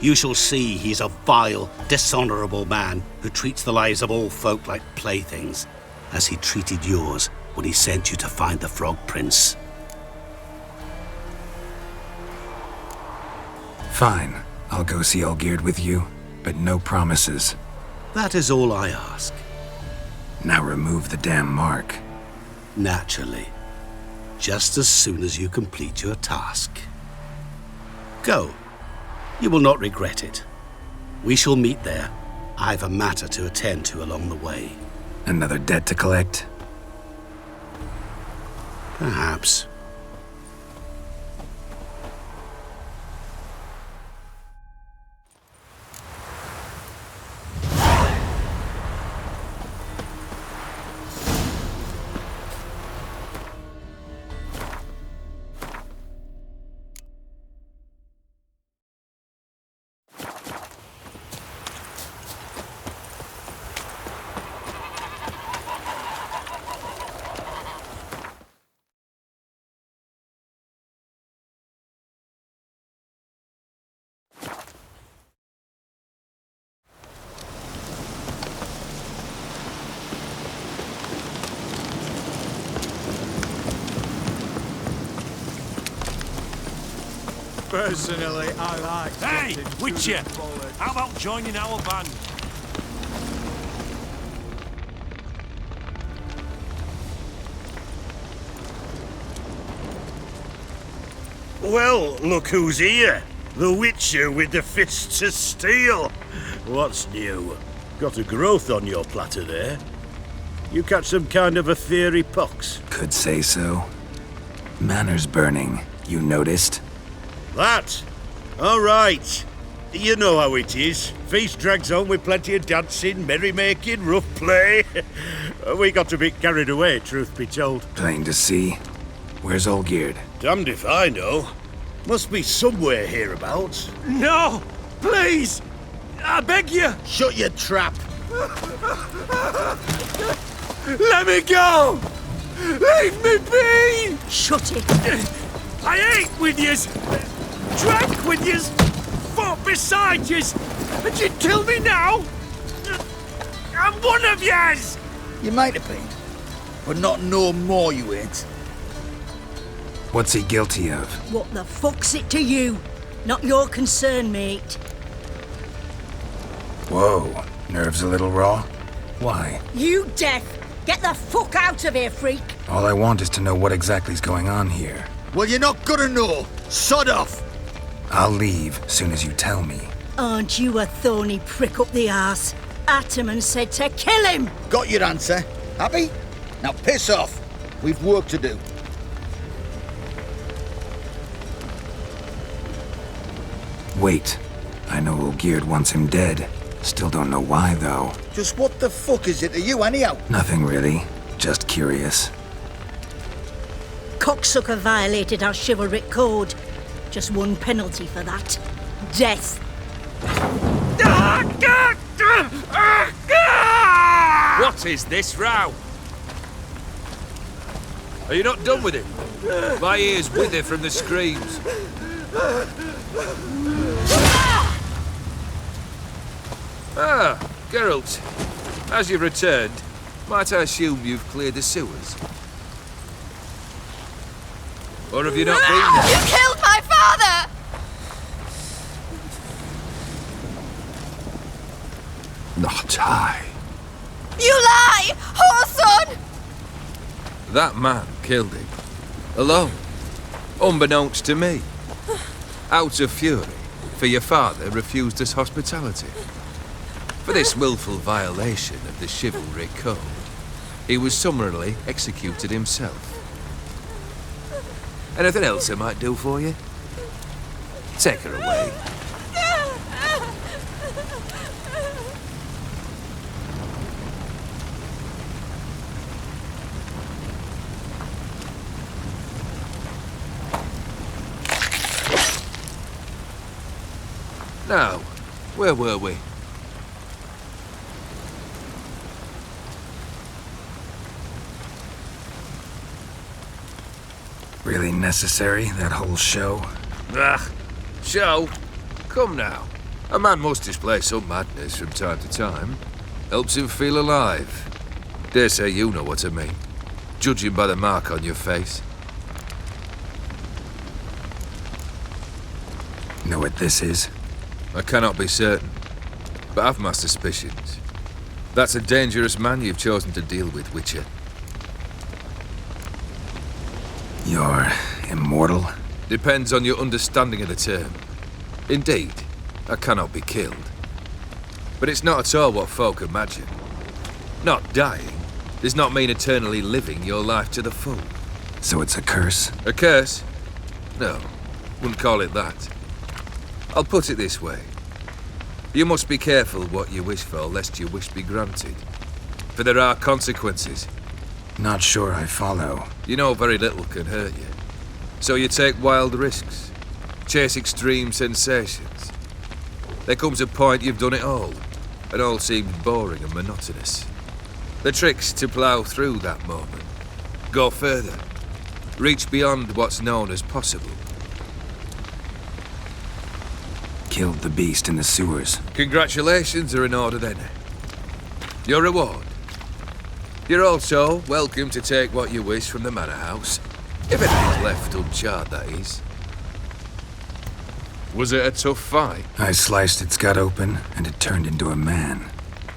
You shall see he's a vile, dishonorable man who treats the lives of all folk like playthings, as he treated yours when he sent you to find the Frog Prince. Fine. I'll go see Olgierd with you, but no promises. That is all I ask. Now remove the damn mark. Naturally. Just as soon as you complete your task. Go. You will not regret it. We shall meet there. I've a matter to attend to along the way. Another debt to collect? Perhaps. Personally, I like... Hey, Witcher! How about joining our band? Well, look who's here. The Witcher with the fists of steel. What's new? Got a growth on your platter there. You catch some kind of a fiery pox? Could say so. Manor's burning. You noticed? That? All right. You know how it is. Feast drags on with plenty of dancing, merrymaking, rough play. We got a bit carried away, truth be told. Plain to see. Where's Olgierd? Damned if I know. Must be somewhere hereabouts. No! Please! I beg you! Shut your trap! Let me go! Leave me be! Shut it! I ate with yous! Drank with yous! Fought beside yous! And you'd kill me now? I'm one of yous! You might have been, but not no more you ain't. What's he guilty of? What the fuck's it to you? Not your concern, mate. Whoa, nerves a little raw? Why? You deaf! Get the fuck out of here, freak! All I want is to know what exactly is going on here. Well, you're not gonna know. Sod off! I'll leave soon as you tell me. Aren't you a thorny prick up the arse? Ataman said to kill him! Got your answer. Happy? Now piss off. We've work to do. Wait. I know Olgierd wants him dead. Still don't know why, though. Just what the fuck is it to you, anyhow? Nothing really. Just curious. Cocksucker violated our chivalric code. Just one penalty for that. Death. What is this row? Are you not done with him? My ears wither from the screams. Ah, Geralt. As you've returned, might I assume you've cleared the sewers? Or have you not been there? You killed my father! Not I. You lie! Whoreson! That man killed him. Alone. Unbeknownst to me. Out of fury, for your father refused us hospitality. For this willful violation of the chivalry code, he was summarily executed himself. Anything else I might do for you? Take her away. Now, where were we? Really necessary, that whole show? Ah, show? Come now. A man must display some madness from time to time. Helps him feel alive. Dare say you know what I mean. Judging by the mark on your face. Know what this is? I cannot be certain, but I've my suspicions. That's a dangerous man you've chosen to deal with, Witcher. You're immortal? Depends on your understanding of the term. Indeed, I cannot be killed. But it's not at all what folk imagine. Not dying does not mean eternally living your life to the full. So it's a curse? A curse? No, wouldn't call it that. I'll put it this way. You must be careful what you wish for, lest your wish be granted. For there are consequences. Not sure I follow. You know very little can hurt you. So you take wild risks. Chase extreme sensations. There comes a point you've done it all, and all seems boring and monotonous. The trick's to plough through that moment. Go further. Reach beyond what's known as possible. Killed the beast in the sewers. Congratulations are in order then. Your reward. You're also welcome to take what you wish from the manor house. If anything's left uncharred, that is. Was it a tough fight? I sliced its gut open, and it turned into a man.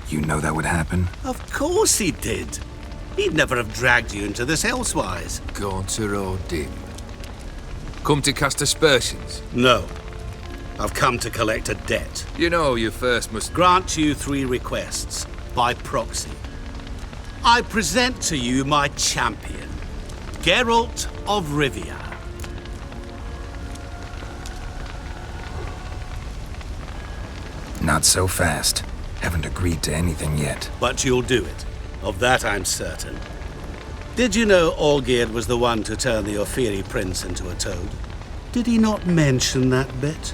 You know that would happen? Of course he did. He'd never have dragged you into this elsewise. Gaunter or dim? Come to cast aspersions? No. I've come to collect a debt. You know you first must grant you 3 requests, by proxy. I present to you my champion, Geralt of Rivia. Not so fast. Haven't agreed to anything yet. But you'll do it. Of that I'm certain. Did you know Olgierd was the one to turn the Ofiri prince into a toad? Did he not mention that bit?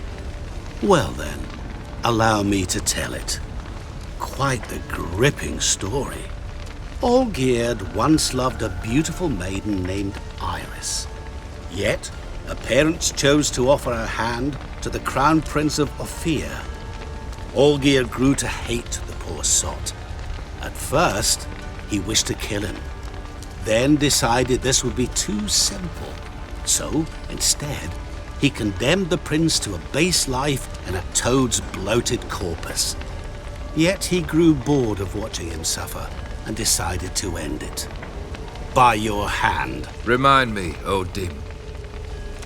Well then, allow me to tell it. Quite the gripping story. Olgierd once loved a beautiful maiden named Iris. Yet, her parents chose to offer her hand to the Crown Prince of Ophir. Olgierd grew to hate the poor sot. At first, he wished to kill him. Then decided this would be too simple. So, instead, he condemned the prince to a base life in a toad's bloated corpus. Yet he grew bored of watching him suffer and decided to end it. By your hand. Remind me, O Dim,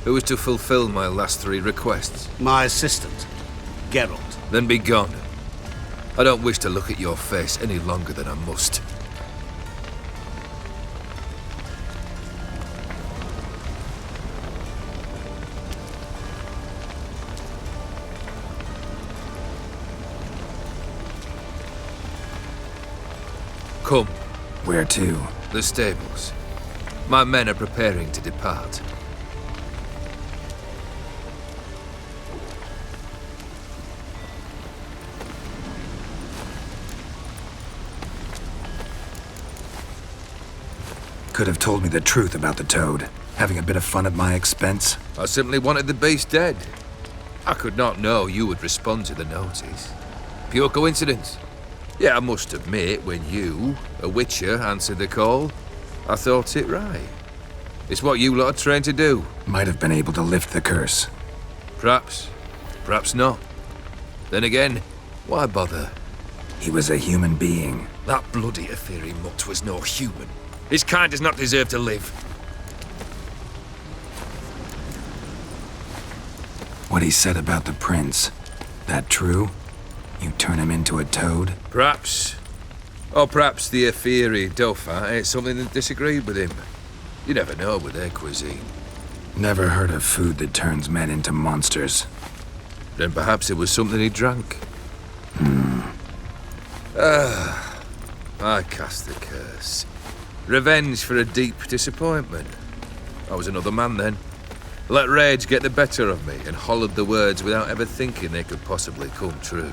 who is to fulfill my last 3 requests? My assistant, Geralt. Then be gone. I don't wish to look at your face any longer than I must. Come. Where to? The stables. My men are preparing to depart. Could have told me the truth about the toad. Having a bit of fun at my expense. I simply wanted the beast dead. I could not know you would respond to the notice. Pure coincidence. Yeah, I must admit, when you, a witcher, answered the call, I thought it right. It's what you lot are trained to do. Might have been able to lift the curse. Perhaps. Perhaps not. Then again, why bother? He was a human being. That bloody Aetheri mutt was no human. His kind does not deserve to live. What he said about the prince, that true? You turn him into a toad? Perhaps. Or perhaps the Aetheri Dauphin ate something that disagreed with him. You never know with their cuisine. Never heard of food that turns men into monsters. Then perhaps it was something he drank. I cast the curse. Revenge for a deep disappointment. I was another man then. Let rage get the better of me and hollered the words without ever thinking they could possibly come true.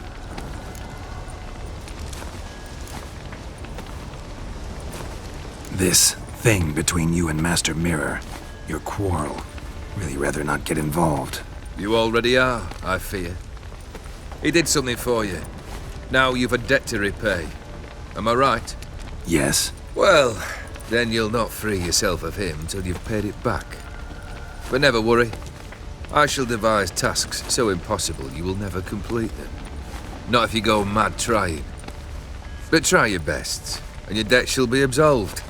This thing between you and Master Mirror, your quarrel, really rather not get involved. You already are, I fear. He did something for you. Now you've a debt to repay. Am I right? Yes. Well, then you'll not free yourself of him till you've paid it back. But never worry. I shall devise tasks so impossible you will never complete them. Not if you go mad trying. But try your best, and your debt shall be absolved,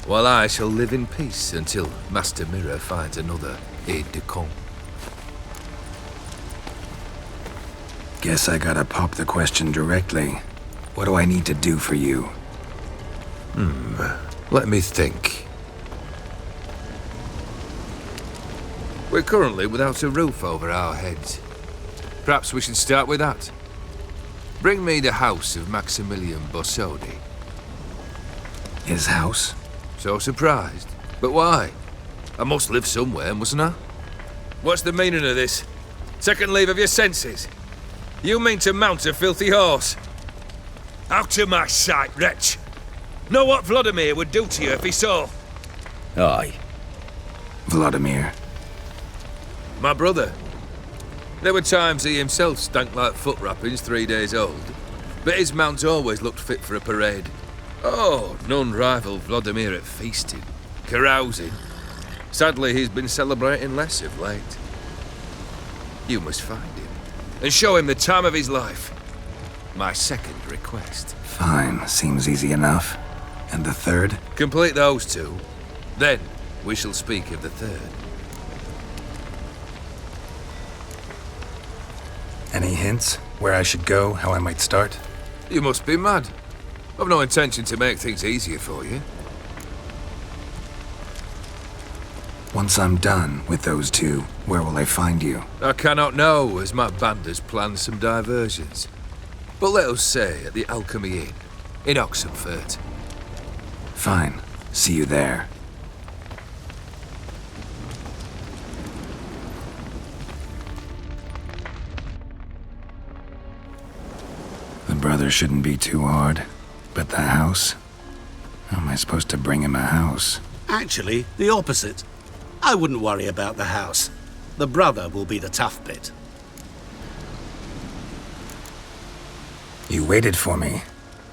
while I shall live in peace until Master Mirror finds another aide-de-camp. Guess I gotta pop the question directly. What do I need to do for you? Let me think. We're currently without a roof over our heads. Perhaps we should start with that. Bring me the house of Maximilian Bossodi. His house? So surprised. But why? I must live somewhere, mustn't I? What's the meaning of this? Second leave of your senses? You mean to mount a filthy horse? Out of my sight, wretch! Know what Vladimir would do to you if he saw? Aye. Vladimir. My brother. There were times he himself stank like foot wrappings 3 days old, but his mount always looked fit for a parade. Oh, none rival Vladimir at feasting, carousing. Sadly, he's been celebrating less of late. You must find him, and show him the time of his life. My second request. Fine, seems easy enough. And the third? Complete those two, then we shall speak of the third. Any hints? Where I should go, how I might start? You must be mad. I've no intention to make things easier for you. Once I'm done with those two, where will I find you? I cannot know, as my band has planned some diversions. But let us say at the Alchemy Inn, in Oxenfurt. Fine. See you there. The brother shouldn't be too hard. But the house? How am I supposed to bring him a house? Actually, the opposite. I wouldn't worry about the house. The brother will be the tough bit. You waited for me.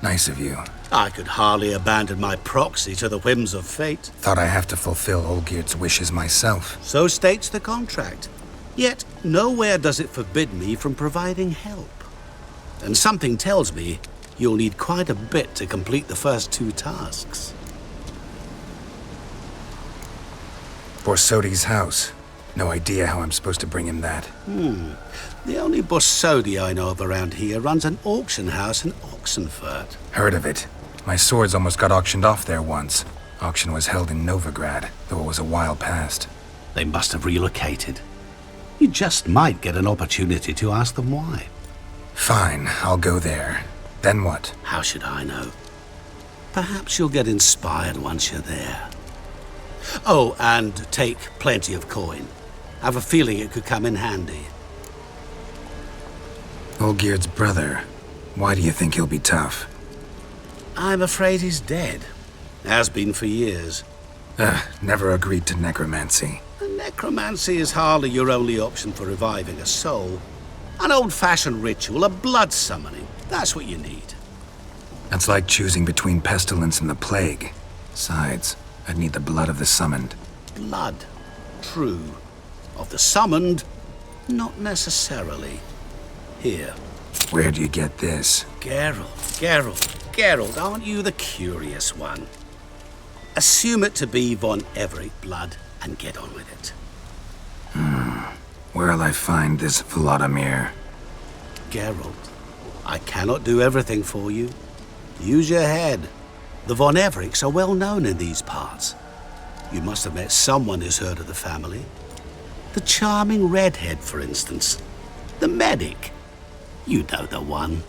Nice of you. I could hardly abandon my proxy to the whims of fate. Thought I have to fulfill Olgierd's wishes myself. So states the contract. Yet, nowhere does it forbid me from providing help. And something tells me you'll need quite a bit to complete the first 2 tasks. Borsodi's house. No idea how I'm supposed to bring him that. The only Borsodi I know of around here runs an auction house in Oxenfurt. Heard of it. My swords almost got auctioned off there once. Auction was held in Novigrad, though it was a while past. They must have relocated. You just might get an opportunity to ask them why. Fine, I'll go there. Then what? How should I know? Perhaps you'll get inspired once you're there. Oh, and take plenty of coin. I have a feeling it could come in handy. Olgierd's brother. Why do you think he'll be tough? I'm afraid he's dead. Has been for years. Never agreed to necromancy. Necromancy is hardly your only option for reviving a soul. An old-fashioned ritual, a blood summoning. That's what you need. That's like choosing between pestilence and the plague. Besides, I'd need the blood of the summoned. Blood. True. Of the summoned, not necessarily. Here. Where do you get this? Geralt, aren't you the curious one? Assume it to be von Everec blood and get on with it. Where'll I find this Vladimir? Geralt, I cannot do everything for you. Use your head. The von Everecs are well known in these parts. You must have met someone who's heard of the family. The charming redhead, for instance. The medic. You know the one.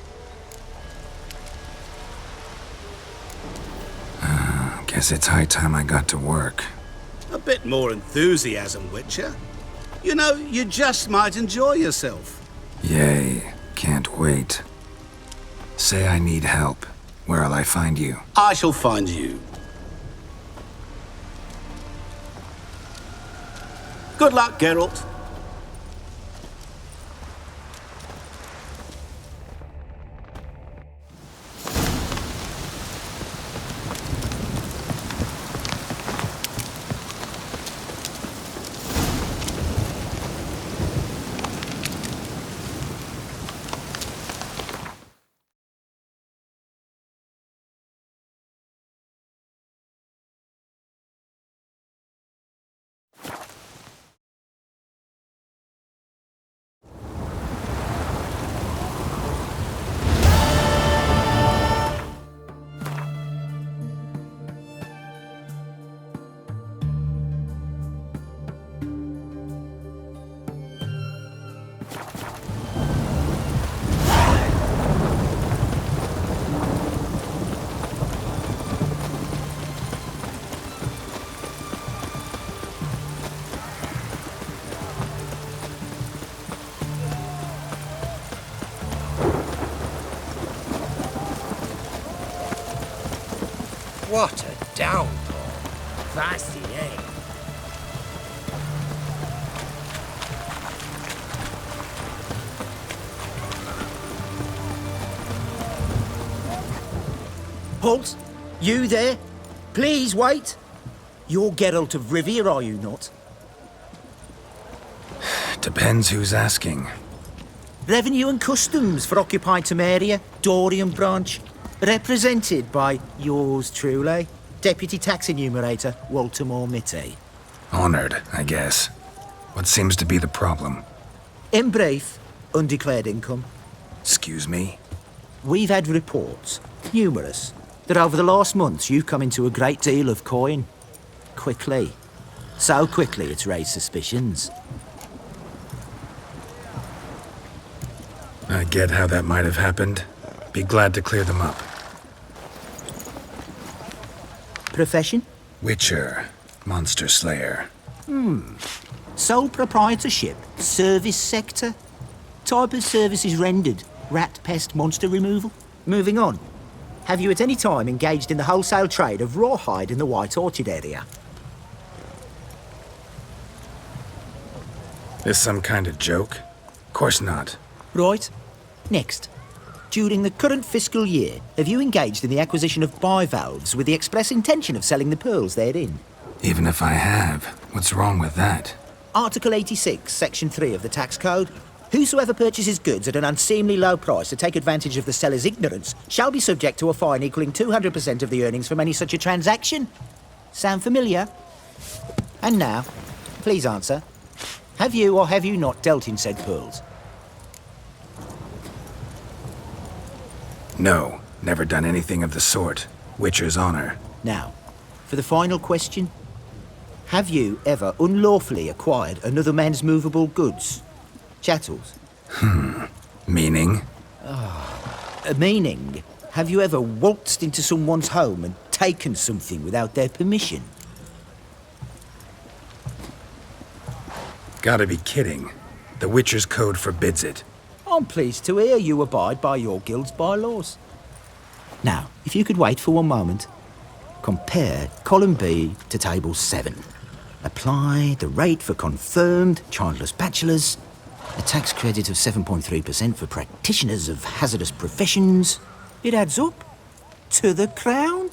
Guess it's high time I got to work. A bit more enthusiasm, Witcher. You know, you just might enjoy yourself. Yay. Can't wait. Say I need help. Where'll I find you? I shall find you. Good luck, Geralt. What a downpour. That's the aim. Halt! You there? Please wait! You're Geralt of Rivia, are you not? Depends who's asking. Revenue and Customs for occupied Temeria, Dorian branch. Represented by yours truly, Deputy Tax Enumerator Walter Mitty. Honored, I guess. What seems to be the problem? In brief, undeclared income. Excuse me? We've had reports, numerous, that over the last months you've come into a great deal of coin. Quickly. So quickly it's raised suspicions. I get how that might have happened. Be glad to clear them up. Profession? Witcher. Monster Slayer. Sole proprietorship? Service sector? Type of services rendered? Rat, pest, monster removal? Moving on. Have you at any time engaged in the wholesale trade of rawhide in the White Orchard area? This some kind of joke? Course not. Right. Next. During the current fiscal year, have you engaged in the acquisition of bivalves with the express intention of selling the pearls therein? Even if I have, what's wrong with that? Article 86, Section 3 of the Tax Code. Whosoever purchases goods at an unseemly low price to take advantage of the seller's ignorance shall be subject to a fine equaling 200% of the earnings from any such a transaction. Sound familiar? And now, please answer. Have you or have you not dealt in said pearls? No, never done anything of the sort. Witcher's honor. Now, for the final question. Have you ever unlawfully acquired another man's movable goods? Chattels? Meaning? Meaning, have you ever waltzed into someone's home and taken something without their permission? Gotta be kidding. The Witcher's Code forbids it. I'm pleased to hear you abide by your guild's bylaws. Now, if you could wait for one moment, compare column B to table 7. Apply the rate for confirmed childless bachelors, a tax credit of 7.3% for practitioners of hazardous professions. It adds up to the crown.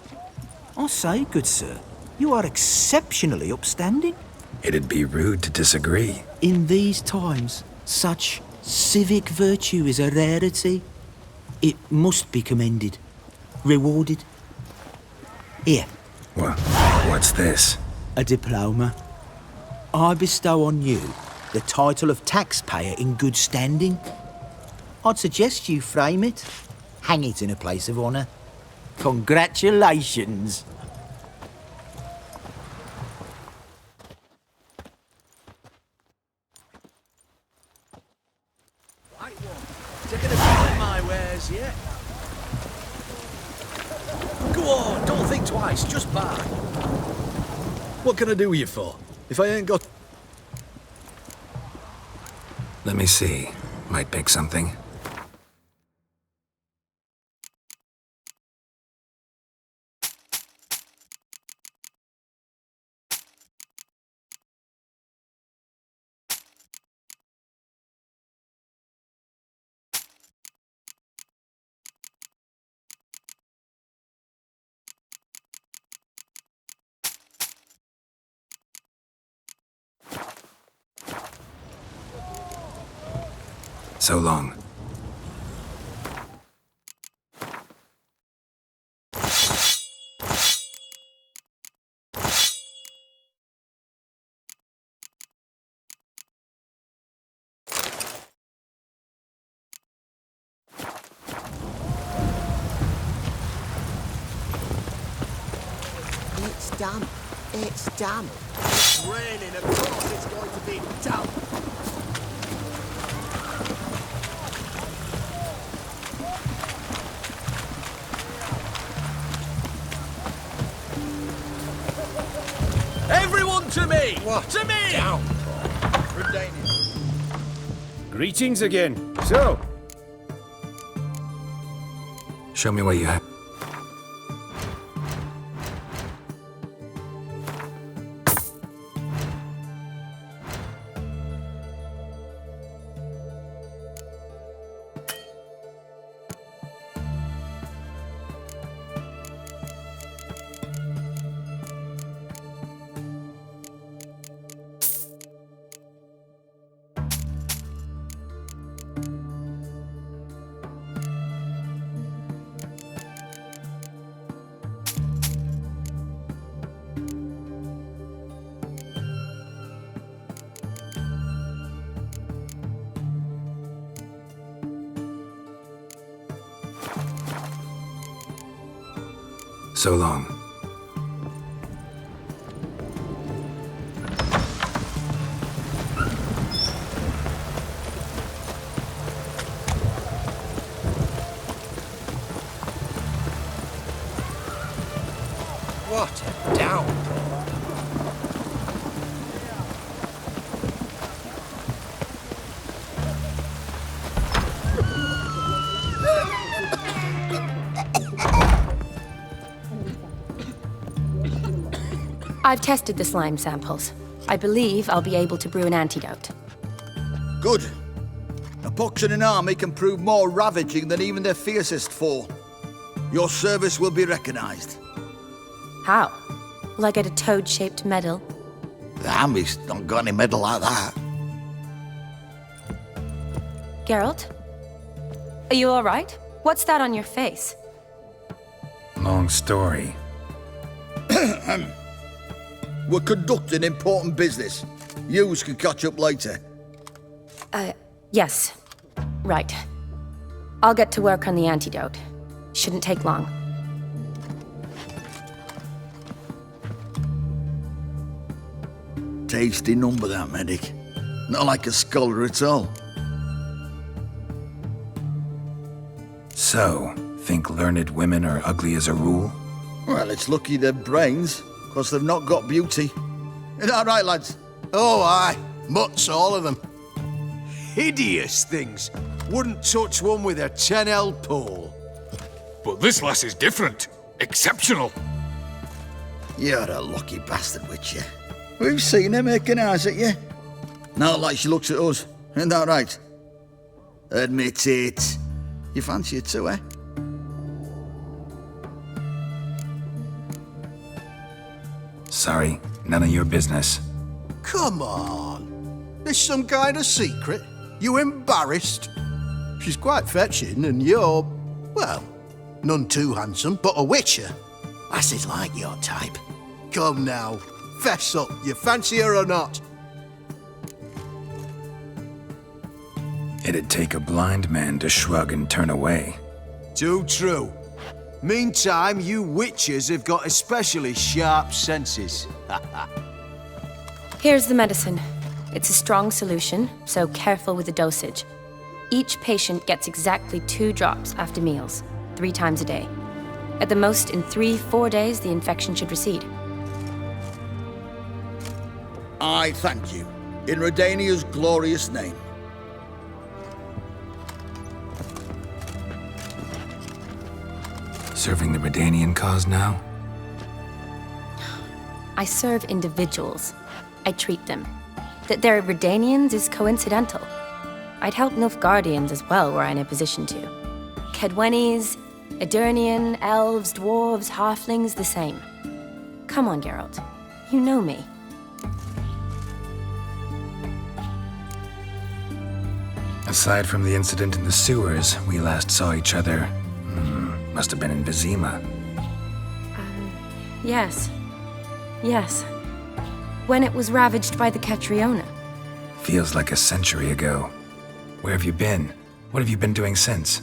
I say, good sir, you are exceptionally upstanding. It'd be rude to disagree. In these times, such civic virtue is a rarity. It must be commended, rewarded. Here. What's this? A diploma. I bestow on you the title of taxpayer in good standing. I'd suggest you frame it, hang it in a place of honour. Congratulations. Taking a bit of my wares yet? Go on, don't think twice, just buy. What can I do you for? If I ain't got... Let me see. Might pick something. So long. It's damp. It's damp. It's raining, of course it's going to be damp. Everyone to me! What? To me! Down. Greetings again. So, Show me what you have. So long. What a downpour. I've tested the slime samples. I believe I'll be able to brew an antidote. Good. A pox in an army can prove more ravaging than even their fiercest foe. Your service will be recognized. How? Will I get a toad-shaped medal? The army's not got any medal like that. Geralt? Are you alright? What's that on your face? Long story. We're conducting important business. Yous can catch up later. Yes. Right. I'll get to work on the antidote. Shouldn't take long. Tasty number, that medic. Not like a scholar at all. So, think learned women are ugly as a rule? Well, it's lucky they're brains, because they've not got beauty. Is that right, lads? Oh, aye. Mutts, all of them. Hideous things. Wouldn't touch one with a 10L pole. But this lass is different. Exceptional. You're a lucky bastard, Witcher. We've seen her making eyes at you. Not like she looks at us. Isn't that right? Admit it. You fancy her too, eh? Sorry, none of your business. Come on. There's some kind of secret. You embarrassed? She's quite fetching, and you're, well, none too handsome, but a witcher. Lasses like your type. Come now, fess up. You fancy her or not? It'd take a blind man to shrug and turn away. Too true. Meantime, you witches have got especially sharp senses. Here's the medicine. It's a strong solution, so careful with the dosage. Each patient gets exactly 2 drops after meals, 3 times a day. At the most, in 3-4 days, the infection should recede. I thank you. In Redania's glorious name. Serving the Redanian cause now? I serve individuals. I treat them. That they're Redanians is coincidental. I'd help Nilfgaardians as well were I in a position to. Kedwenis, Edirnian, elves, dwarves, halflings, the same. Come on, Geralt. You know me. Aside from the incident in the sewers, we last saw each other. Must have been in Vizima. Yes. Yes. When it was ravaged by the Catriona. Feels like a century ago. Where have you been? What have you been doing since?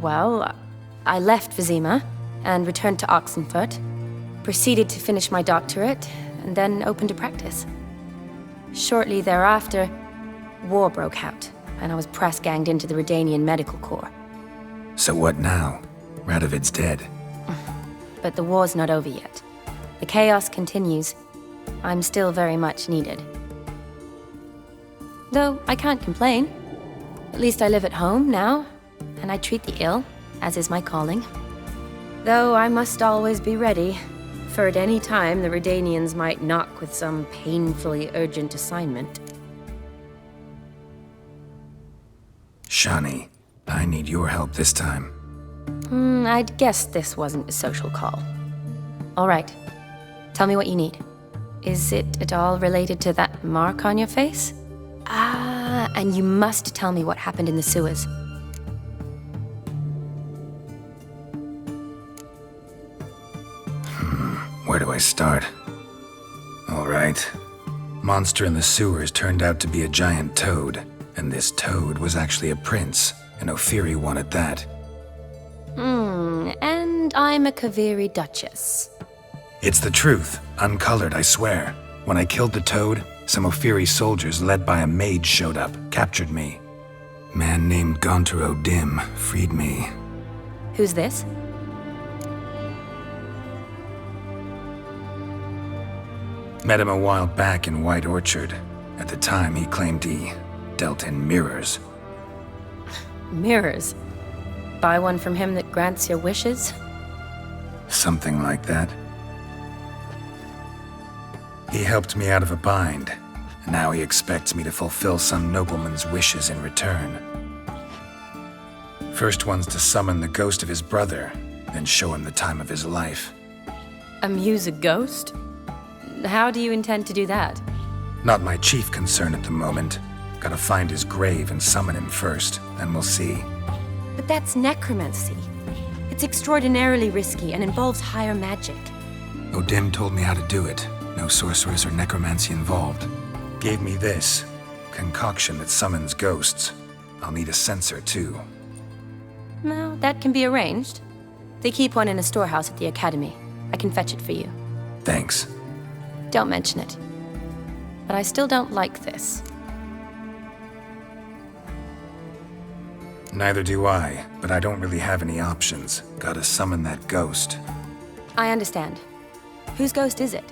Well, I left Vizima and returned to Oxenfurt, proceeded to finish my doctorate, and then opened a practice. Shortly thereafter, war broke out, and I was press-ganged into the Redanian Medical Corps. So what now? Radovid's dead. But the war's not over yet. The chaos continues. I'm still very much needed. Though I can't complain. At least I live at home now, and I treat the ill, as is my calling. Though I must always be ready, for at any time the Redanians might knock with some painfully urgent assignment. Shani, I need your help this time. I'd guessed this wasn't a social call. All right. Tell me what you need. Is it at all related to that mark on your face? Ah, and you must tell me what happened in the sewers. Where do I start? All right. Monster in the sewers turned out to be a giant toad, and this toad was actually a prince, and Ophiri wanted that. And I'm a Kaviri Duchess. It's the truth, uncolored, I swear. When I killed the toad, some Ophiri soldiers led by a mage showed up, captured me. Man named Gontaro Dim freed me. Who's this? Met him a while back in White Orchard. At the time, he claimed he dealt in mirrors. Mirrors? Buy one from him that grants your wishes? Something like that. He helped me out of a bind, and now he expects me to fulfill some nobleman's wishes in return. First one's to summon the ghost of his brother, then show him the time of his life. Amuse a ghost? How do you intend to do that? Not my chief concern at the moment. Gotta find his grave and summon him first, then we'll see. But that's necromancy. It's extraordinarily risky and involves higher magic. Odin told me how to do it. No sorceress or necromancy involved. Gave me this concoction that summons ghosts. I'll need a censer too. Well, that can be arranged. They keep one in a storehouse at the academy. I can fetch it for you. Thanks. Don't mention it. But I still don't like this. Neither do I, but I don't really have any options. Gotta summon that ghost. I understand. Whose ghost is it?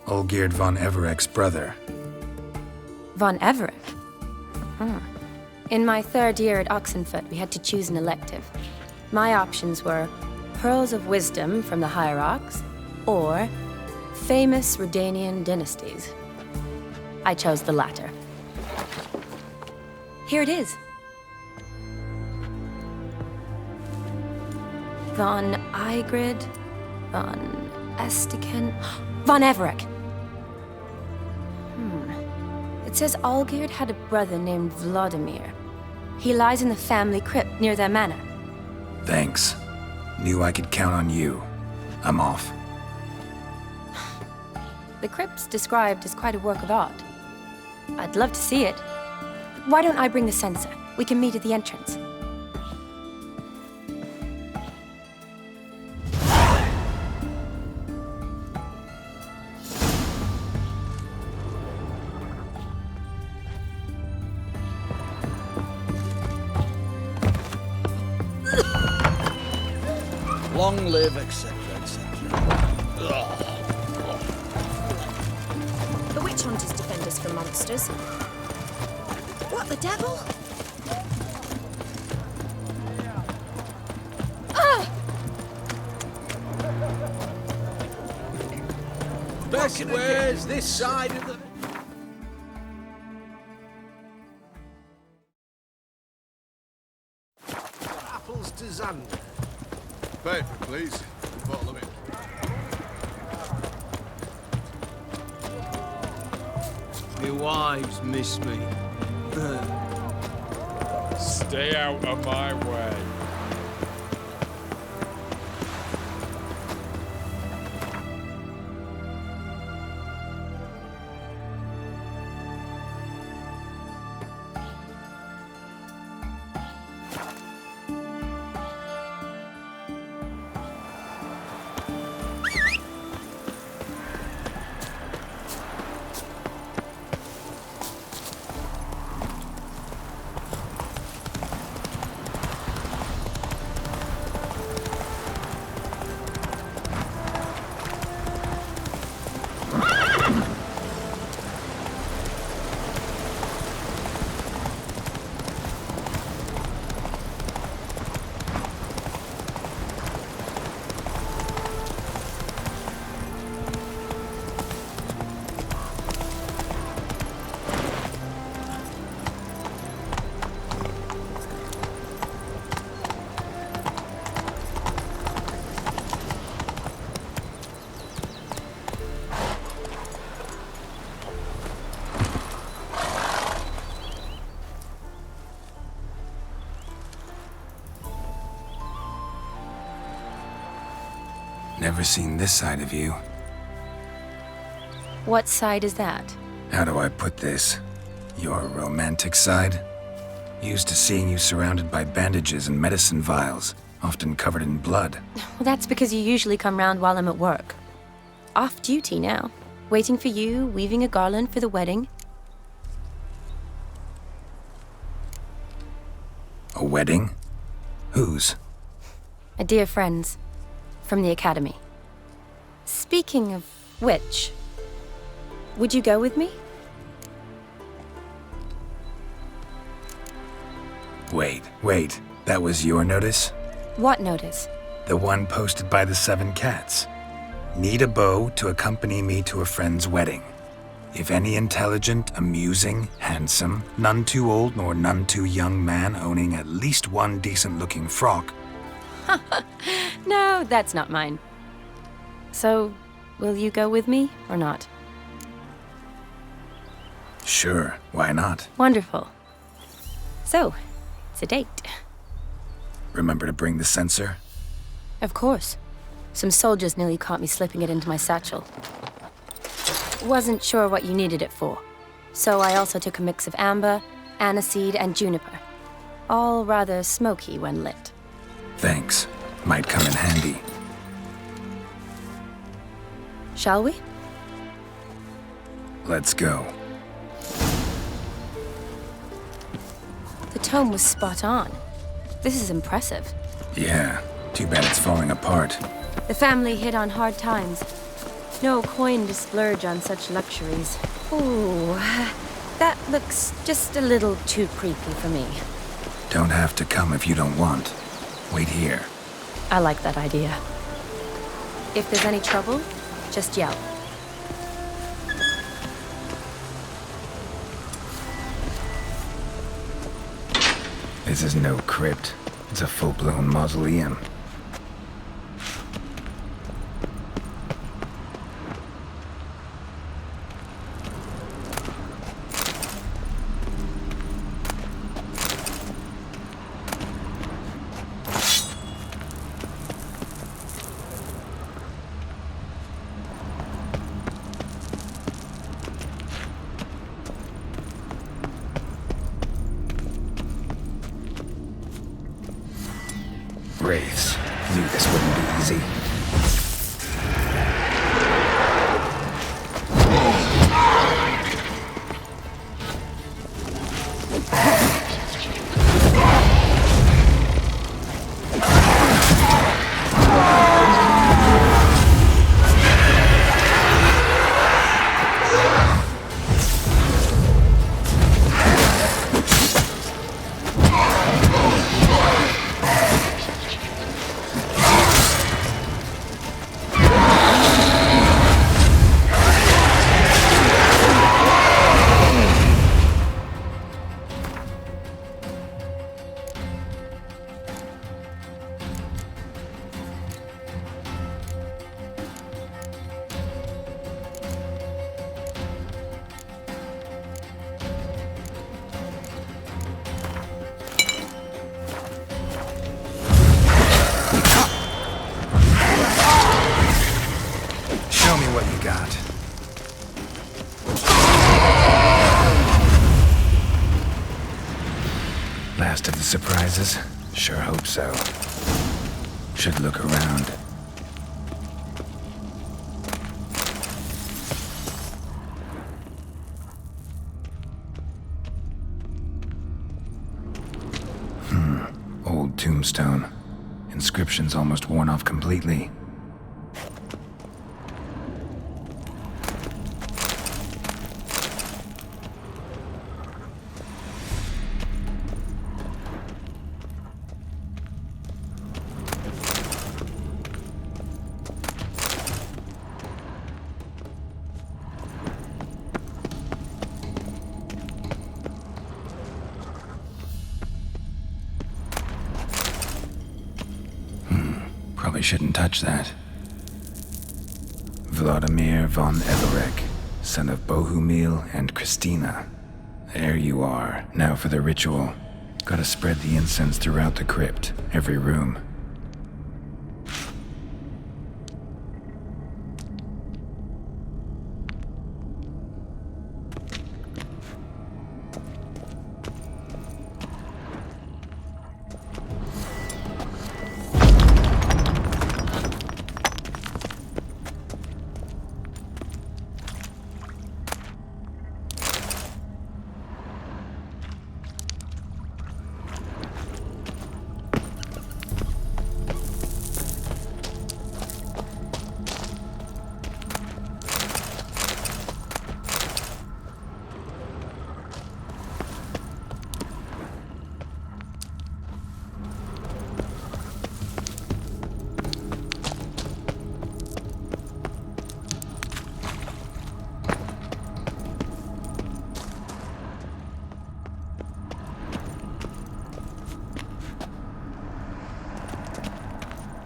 Olgierd von Everec's brother. Von Everec? In my 3rd year at Oxenfoot, we had to choose an elective. My options were Pearls of Wisdom from the Hierarchs, or famous Redanian dynasties. I chose the latter. Here it is. Von Igrid, von Estiken, von Everec. It says Olgierd had a brother named Vladimir. He lies in the family crypt near their manor. Thanks. Knew I could count on you. I'm off. The crypt's described as quite a work of art. I'd love to see it. Why don't I bring the censer? We can meet at the entrance. Long live, etc., etc. The witch hunters defend us from monsters. What the devil? Best ways this side of the... Apples to Xander. Paper, please. Bottle of it. My wives miss me. Stay out of my way. Never seen this side of you. What side is that? How do I put this? Your romantic side? Used to seeing you surrounded by bandages and medicine vials, often covered in blood. Well, that's because you usually come round while I'm at work. Off duty now. Waiting for you, weaving a garland for the wedding. A wedding? Whose? A dear friend's. From the academy. Speaking of which, would you go with me? Wait. That was your notice? What notice? The one posted by the 7 cats. Need a beau to accompany me to a friend's wedding. If any intelligent, amusing, handsome, none too old nor none too young man owning at least one decent-looking frock. No, that's not mine. So, will you go with me or not? Sure, why not? Wonderful. So, it's a date. Remember to bring the sensor? Of course. Some soldiers nearly caught me slipping it into my satchel. Wasn't sure what you needed it for, so I also took a mix of amber, aniseed, and juniper. All rather smoky when lit. Thanks. Might come in handy. Shall we? Let's go. The tome was spot on. This is impressive. Yeah, too bad it's falling apart. The family hit on hard times. No coin to splurge on such luxuries. Ooh, that looks just a little too creepy for me. Don't have to come if you don't want. Wait here. I like that idea. If there's any trouble, just yell. This is no crypt. It's a full-blown mausoleum. Wraiths. Knew this wouldn't be easy. Show me what you got. Last of the surprises? Sure hope so. Should look around. Old tombstone. Inscription's almost worn off completely. Probably shouldn't touch that. Vladimir von Everec, son of Bohumil and Christina. There you are. Now for the ritual. Gotta spread the incense throughout the crypt, every room.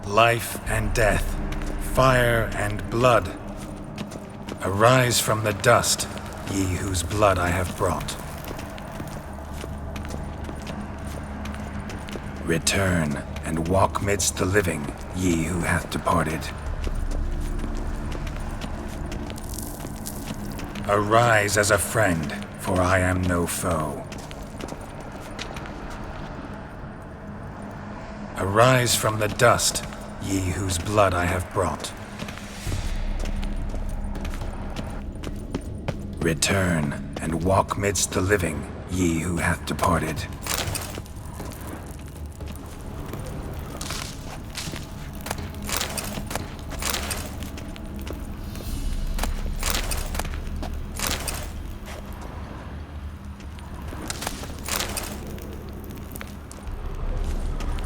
Life and death, fire and blood. Arise from the dust, ye whose blood I have brought. Return, and walk midst the living, ye who hath departed. Arise as a friend, for I am no foe. Arise from the dust, ye whose blood I have brought. Return, and walk midst the living, ye who hath departed.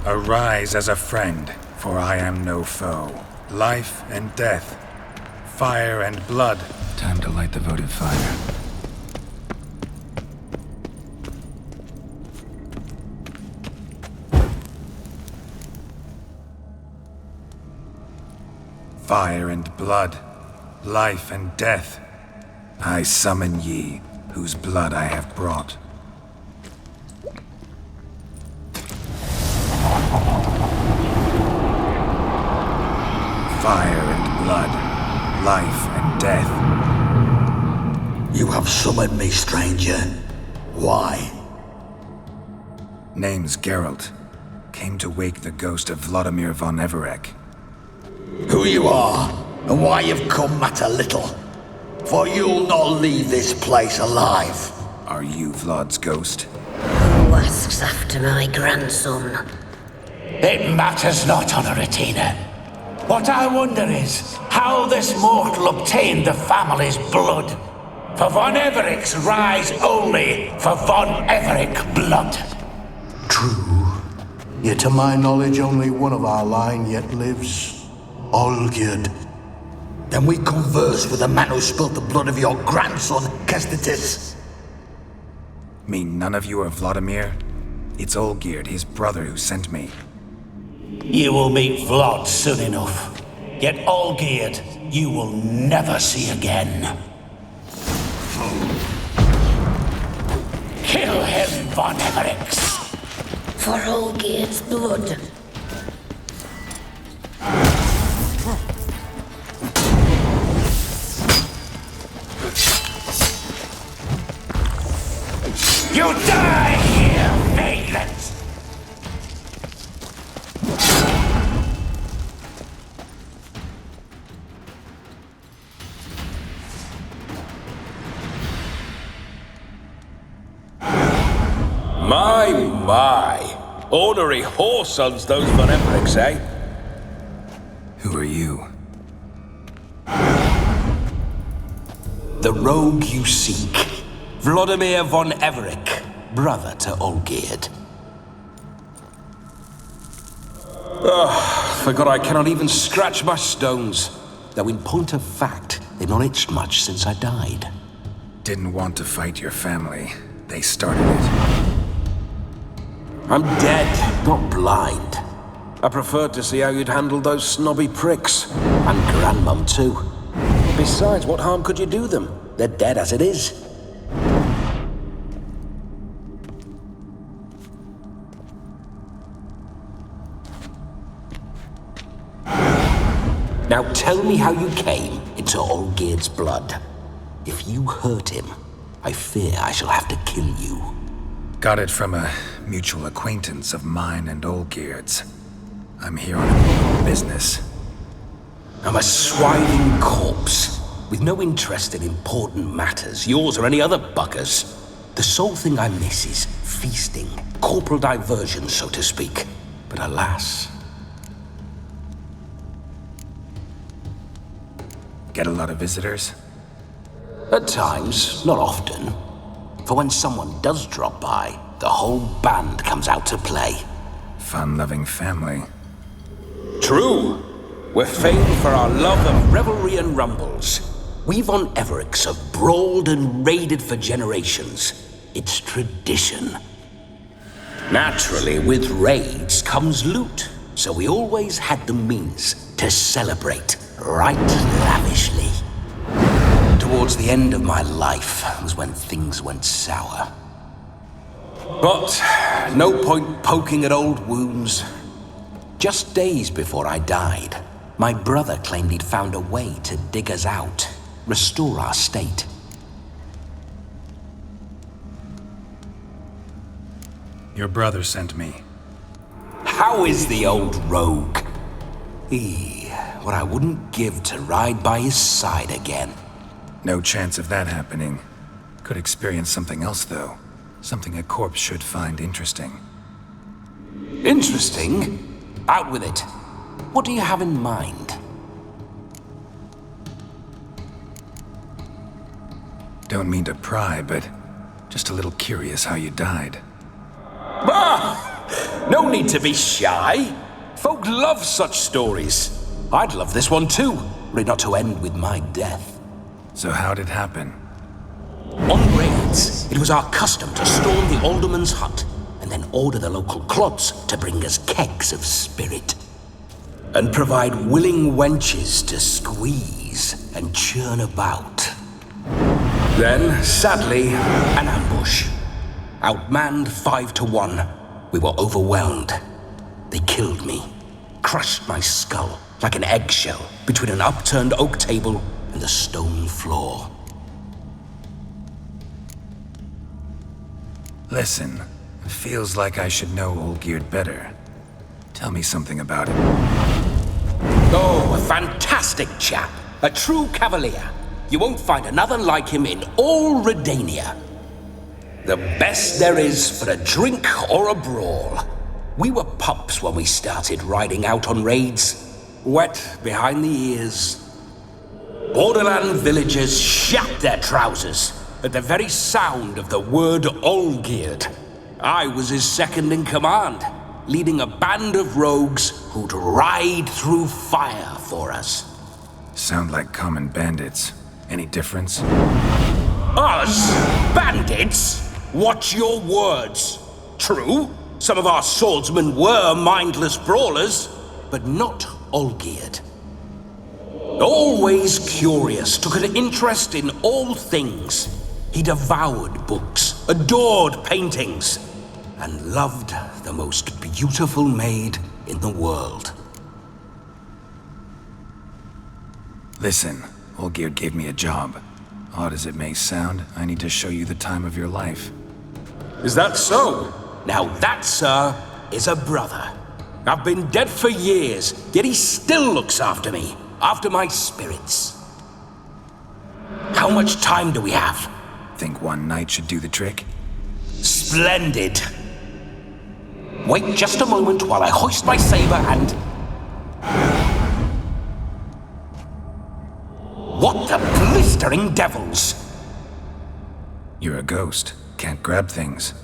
Arise as a friend, for I am no foe. Life and death, fire and blood. Time to light the votive fire. Fire and blood, life and death. I summon ye, whose blood I have brought. Fire and blood, life and death. You have summoned me, stranger. Why? Name's Geralt. Came to wake the ghost of Vladimir von Everec. Who you are, and why you've come matter little. For you'll not leave this place alive. Are you Vlad's ghost? Who asks after my grandson? It matters not, Honoratina. What I wonder is how this mortal obtained the family's blood. For von Everec's rise only for von Everec blood. True. Yet to my knowledge, only one of our line yet lives. Olgierd. Then we converse with the man who spilt the blood of your grandson, Kestitis. Mean none of you are Vladimir? It's Olgierd, his brother, who sent me. You will meet Vlad soon enough. Yet Olgierd, you will never see again. Kill him, von Everec. For Olgierd's blood. You die here, vagrant! My! Ornery whoresons those von Everecs, eh? Who are you? The rogue you seek. Vladimir von Everec, brother to Olgierd. Forgot I cannot even scratch my stones. Though in point of fact, they've not itched much since I died. Didn't want to fight your family. They started it. I'm dead, not blind. I preferred to see how you'd handle those snobby pricks. And Grandmum, too. Besides, what harm could you do them? They're dead as it is. Now tell me how you came into Olgierd's blood. If you hurt him, I fear I shall have to kill you. Got it from a mutual acquaintance of mine and Olgierd's. I'm here on business. I'm a swiving corpse, with no interest in important matters, yours or any other buggers. The sole thing I miss is feasting, corporal diversion, so to speak. But alas... Get a lot of visitors? At times, not often. For when someone does drop by, the whole band comes out to play. Fun-loving family. True. We're famed for our love of revelry and rumbles. We von Everecs have brawled and raided for generations. It's tradition. Naturally, with raids comes loot, so we always had the means to celebrate right lavishly. towards the end of my life was when things went sour. But no point poking at old wounds. Just days before I died, my brother claimed he'd found a way to dig us out, restore our state. Your brother sent me. How is the old rogue? What I wouldn't give to ride by his side again. No chance of that happening. Could experience something else, though. Something a corpse should find interesting. Interesting? Out with it. What do you have in mind? Don't mean to pry, but just a little curious how you died. No need to be shy. Folk love such stories. I'd love this one too, were it not to end with my death. So how'd it happen? On raids, it was our custom to storm the alderman's hut and then order the local clods to bring us kegs of spirit. And provide willing wenches to squeeze and churn about. Then, sadly, an ambush. Outmanned 5-1, we were overwhelmed. They killed me, crushed my skull like an eggshell between an upturned oak table and the stone floor. Listen, it feels like I should know Olgierd better. Tell me something about him. Oh, a fantastic chap. A true cavalier. You won't find another like him in all Redania. The best there is for a drink or a brawl. We were pups when we started riding out on raids. Wet behind the ears. Borderland villagers shat their trousers at the very sound of the word Olgierd. I was his second in command, leading a band of rogues who'd ride through fire for us. Sound like common bandits. Any difference? Us? Bandits? Watch your words. True, some of our swordsmen were mindless brawlers, but not Olgierd. Always curious, took an interest in all things. He devoured books, adored paintings, and loved the most beautiful maid in the world. Listen, Olgierd gave me a job. Odd as it may sound, I need to show you the time of your life. Is that so? Now that, sir, is a brother. I've been dead for years, yet he still looks after me, after my spirits. How much time do we have? Think one night should do the trick? Splendid. Wait just a moment while I hoist my saber and... What the blistering devils? You're a ghost. Can't grab things.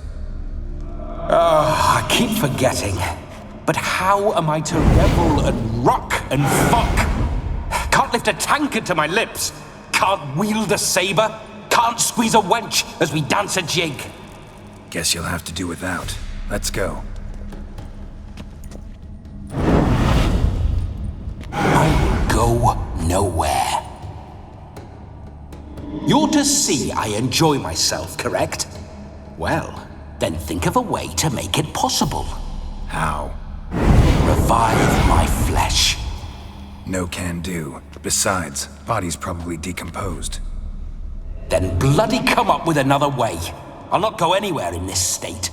I keep forgetting. But how am I to revel and rock and fuck? Can't lift a tankard to my lips. Can't wield a saber. Can't squeeze a wench as we dance a jig. Guess you'll have to do without. Let's go. I will go nowhere. You're to see I enjoy myself, correct? Well, then think of a way to make it possible. How? Revive my flesh. No can do. Besides, body's probably decomposed. Then bloody come up with another way. I'll not go anywhere in this state.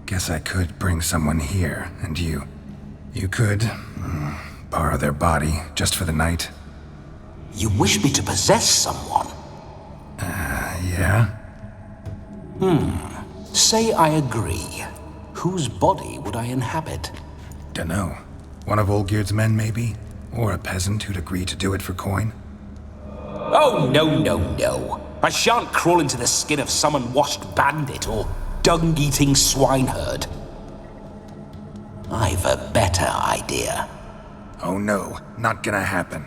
Guess I could bring someone here, and you could borrow their body just for the night. You wish me to possess someone? Yeah? Say I agree. Whose body would I inhabit? Dunno. One of Olgierd's men, maybe? Or a peasant who'd agree to do it for coin? Oh, no. I shan't crawl into the skin of some unwashed bandit or dung-eating swineherd. I've a better idea. Oh no, not gonna happen.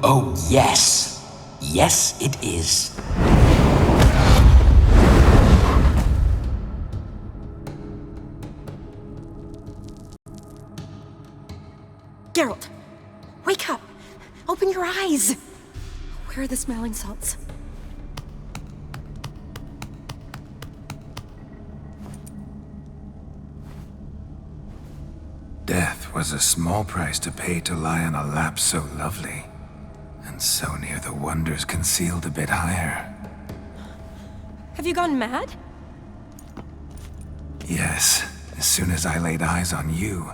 Oh, yes. Yes, it is. Geralt, wake up! Open your eyes! Where are the smelling salts? Death was a small price to pay to lie on a lap so lovely, and so near the wonders concealed a bit higher. Have you gone mad? Yes, as soon as I laid eyes on you,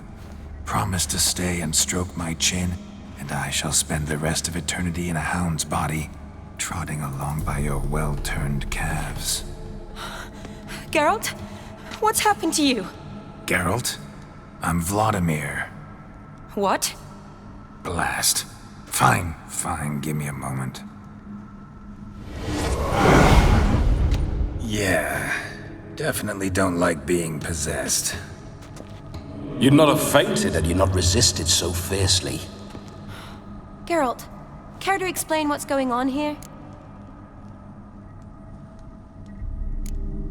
promised to stay and stroke my chin, and I shall spend the rest of eternity in a hound's body, trotting along by your well-turned calves. Geralt, what's happened to you? Geralt? I'm Vladimir. What? Blast. Fine, give me a moment. Yeah, definitely don't like being possessed. You'd not have fainted had you not resisted so fiercely. Geralt, care to explain what's going on here?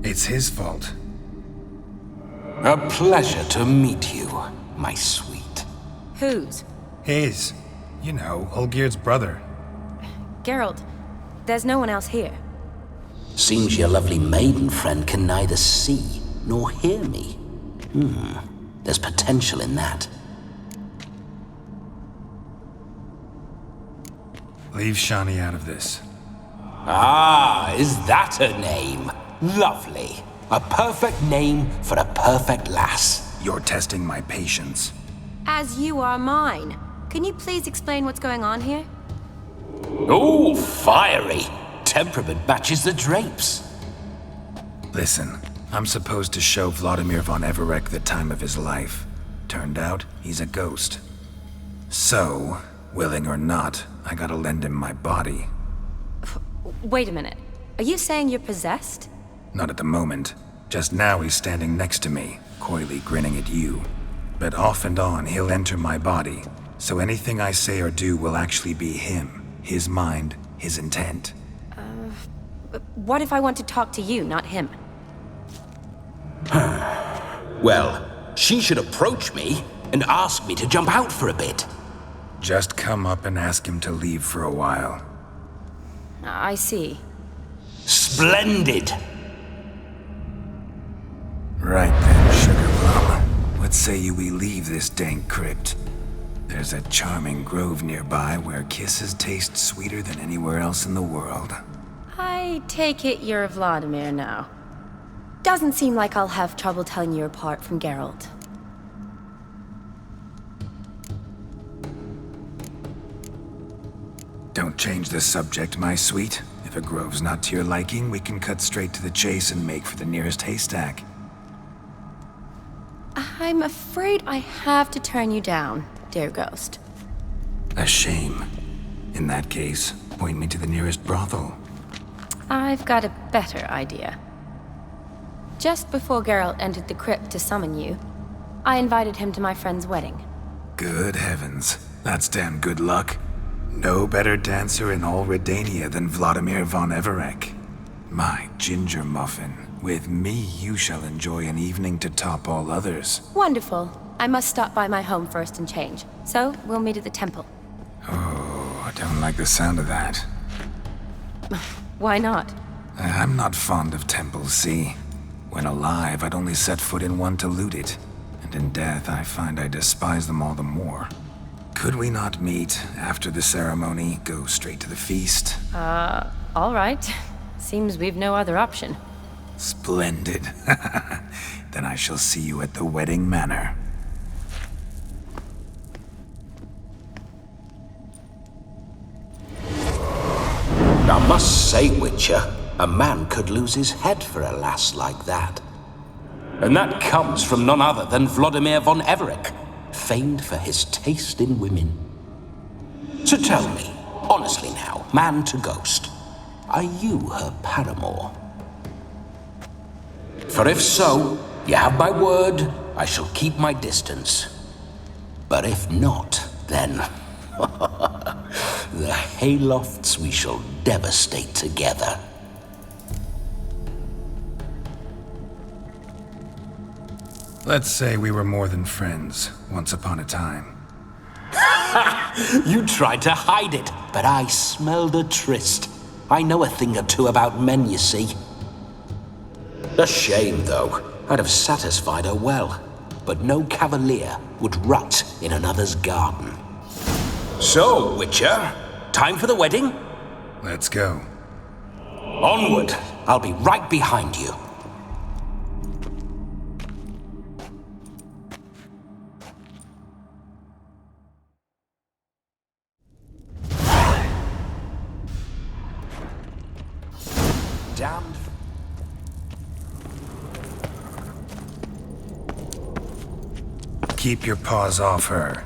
It's his fault. A pleasure to meet you, my sweet. Whose? His. You know, Olgierd's brother. Geralt, there's no one else here. Seems your lovely maiden friend can neither see nor hear me. There's potential in that. Leave Shani out of this. Ah, is that her name? Lovely. A perfect name for a perfect lass. You're testing my patience. As you are mine. Can you please explain what's going on here? Oh, fiery. Temperament matches the drapes. Listen, I'm supposed to show Vladimir von Everec the time of his life. Turned out, he's a ghost. So, willing or not, I gotta lend him my body. Wait a minute. Are you saying you're possessed? Not at the moment. Just now he's standing next to me, coyly grinning at you. But off and on, he'll enter my body. So anything I say or do will actually be him. His mind, his intent. What if I want to talk to you, not him? Well, she should approach me and ask me to jump out for a bit. Just come up and ask him to leave for a while. I see. Splendid! Right then, Sugar Plum. What say you we leave this dank crypt? There's a charming grove nearby where kisses taste sweeter than anywhere else in the world. I take it you're Vladimir now. Doesn't seem like I'll have trouble telling you apart from Geralt. Don't change the subject, my sweet. If a grove's not to your liking, we can cut straight to the chase and make for the nearest haystack. I'm afraid I have to turn you down, dear ghost. A shame. In that case, point me to the nearest brothel. I've got a better idea. Just before Geralt entered the crypt to summon you, I invited him to my friend's wedding. Good heavens. That's damn good luck. No better dancer in all Redania than Vladimir von Everec. My ginger muffin. With me, you shall enjoy an evening to top all others. Wonderful. I must stop by my home first and change. So, we'll meet at the temple. Oh, I don't like the sound of that. Why not? I'm not fond of temples, see? When alive, I'd only set foot in one to loot it. And in death, I find I despise them all the more. Could we not meet after the ceremony, go straight to the feast? All right. Seems we've no other option. Splendid. Then I shall see you at the wedding manor. I must say, Witcher, a man could lose his head for a lass like that. And that comes from none other than Vladimir von Everec, famed for his taste in women. So tell me, honestly now, man to ghost, are you her paramour? For if so, you have my word, I shall keep my distance. But if not, then the haylofts we shall devastate together. Let's say we were more than friends, once upon a time. You tried to hide it, but I smelled a tryst. I know a thing or two about men, you see. A shame, though. I'd have satisfied her well. But no cavalier would rut in another's garden. So, Witcher, time for the wedding? Let's go. Onward. I'll be right behind you. Damned. Keep your paws off her.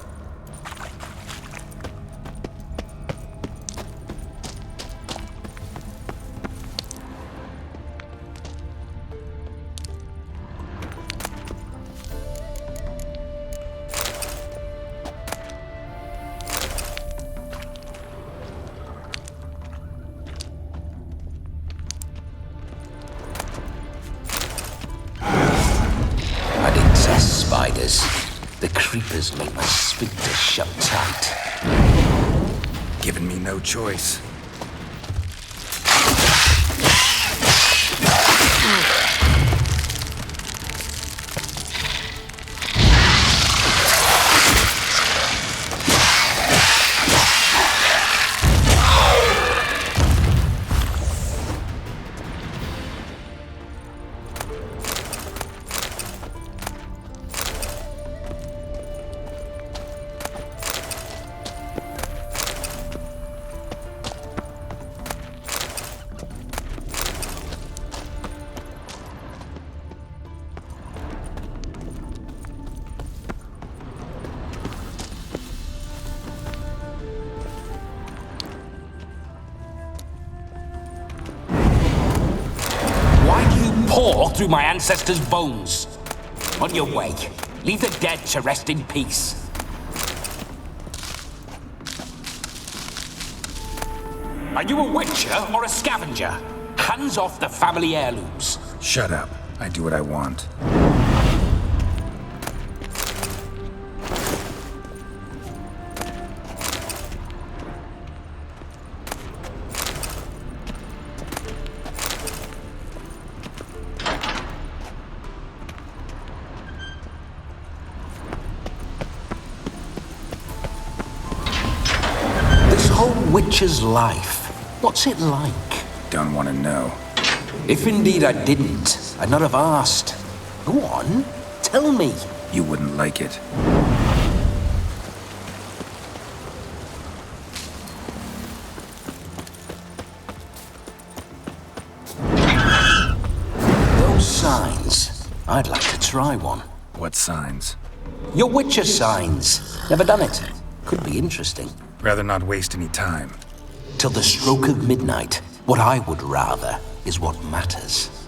I detest spiders. The creepers make my sphincter shut tight. Giving me no choice. Pour through my ancestors' bones. On your way. Leave the dead to rest in peace. Are you a witcher or a scavenger? Hands off the family heirlooms. Shut up. I do what I want. Witcher's life. What's it like? Don't want to know. If indeed I didn't, I'd not have asked. Go on, tell me. You wouldn't like it. Those signs. I'd like to try one. What signs? Your Witcher signs. Never done it. Could be interesting. Rather not waste any time. Till the stroke of midnight, what I would rather is what matters.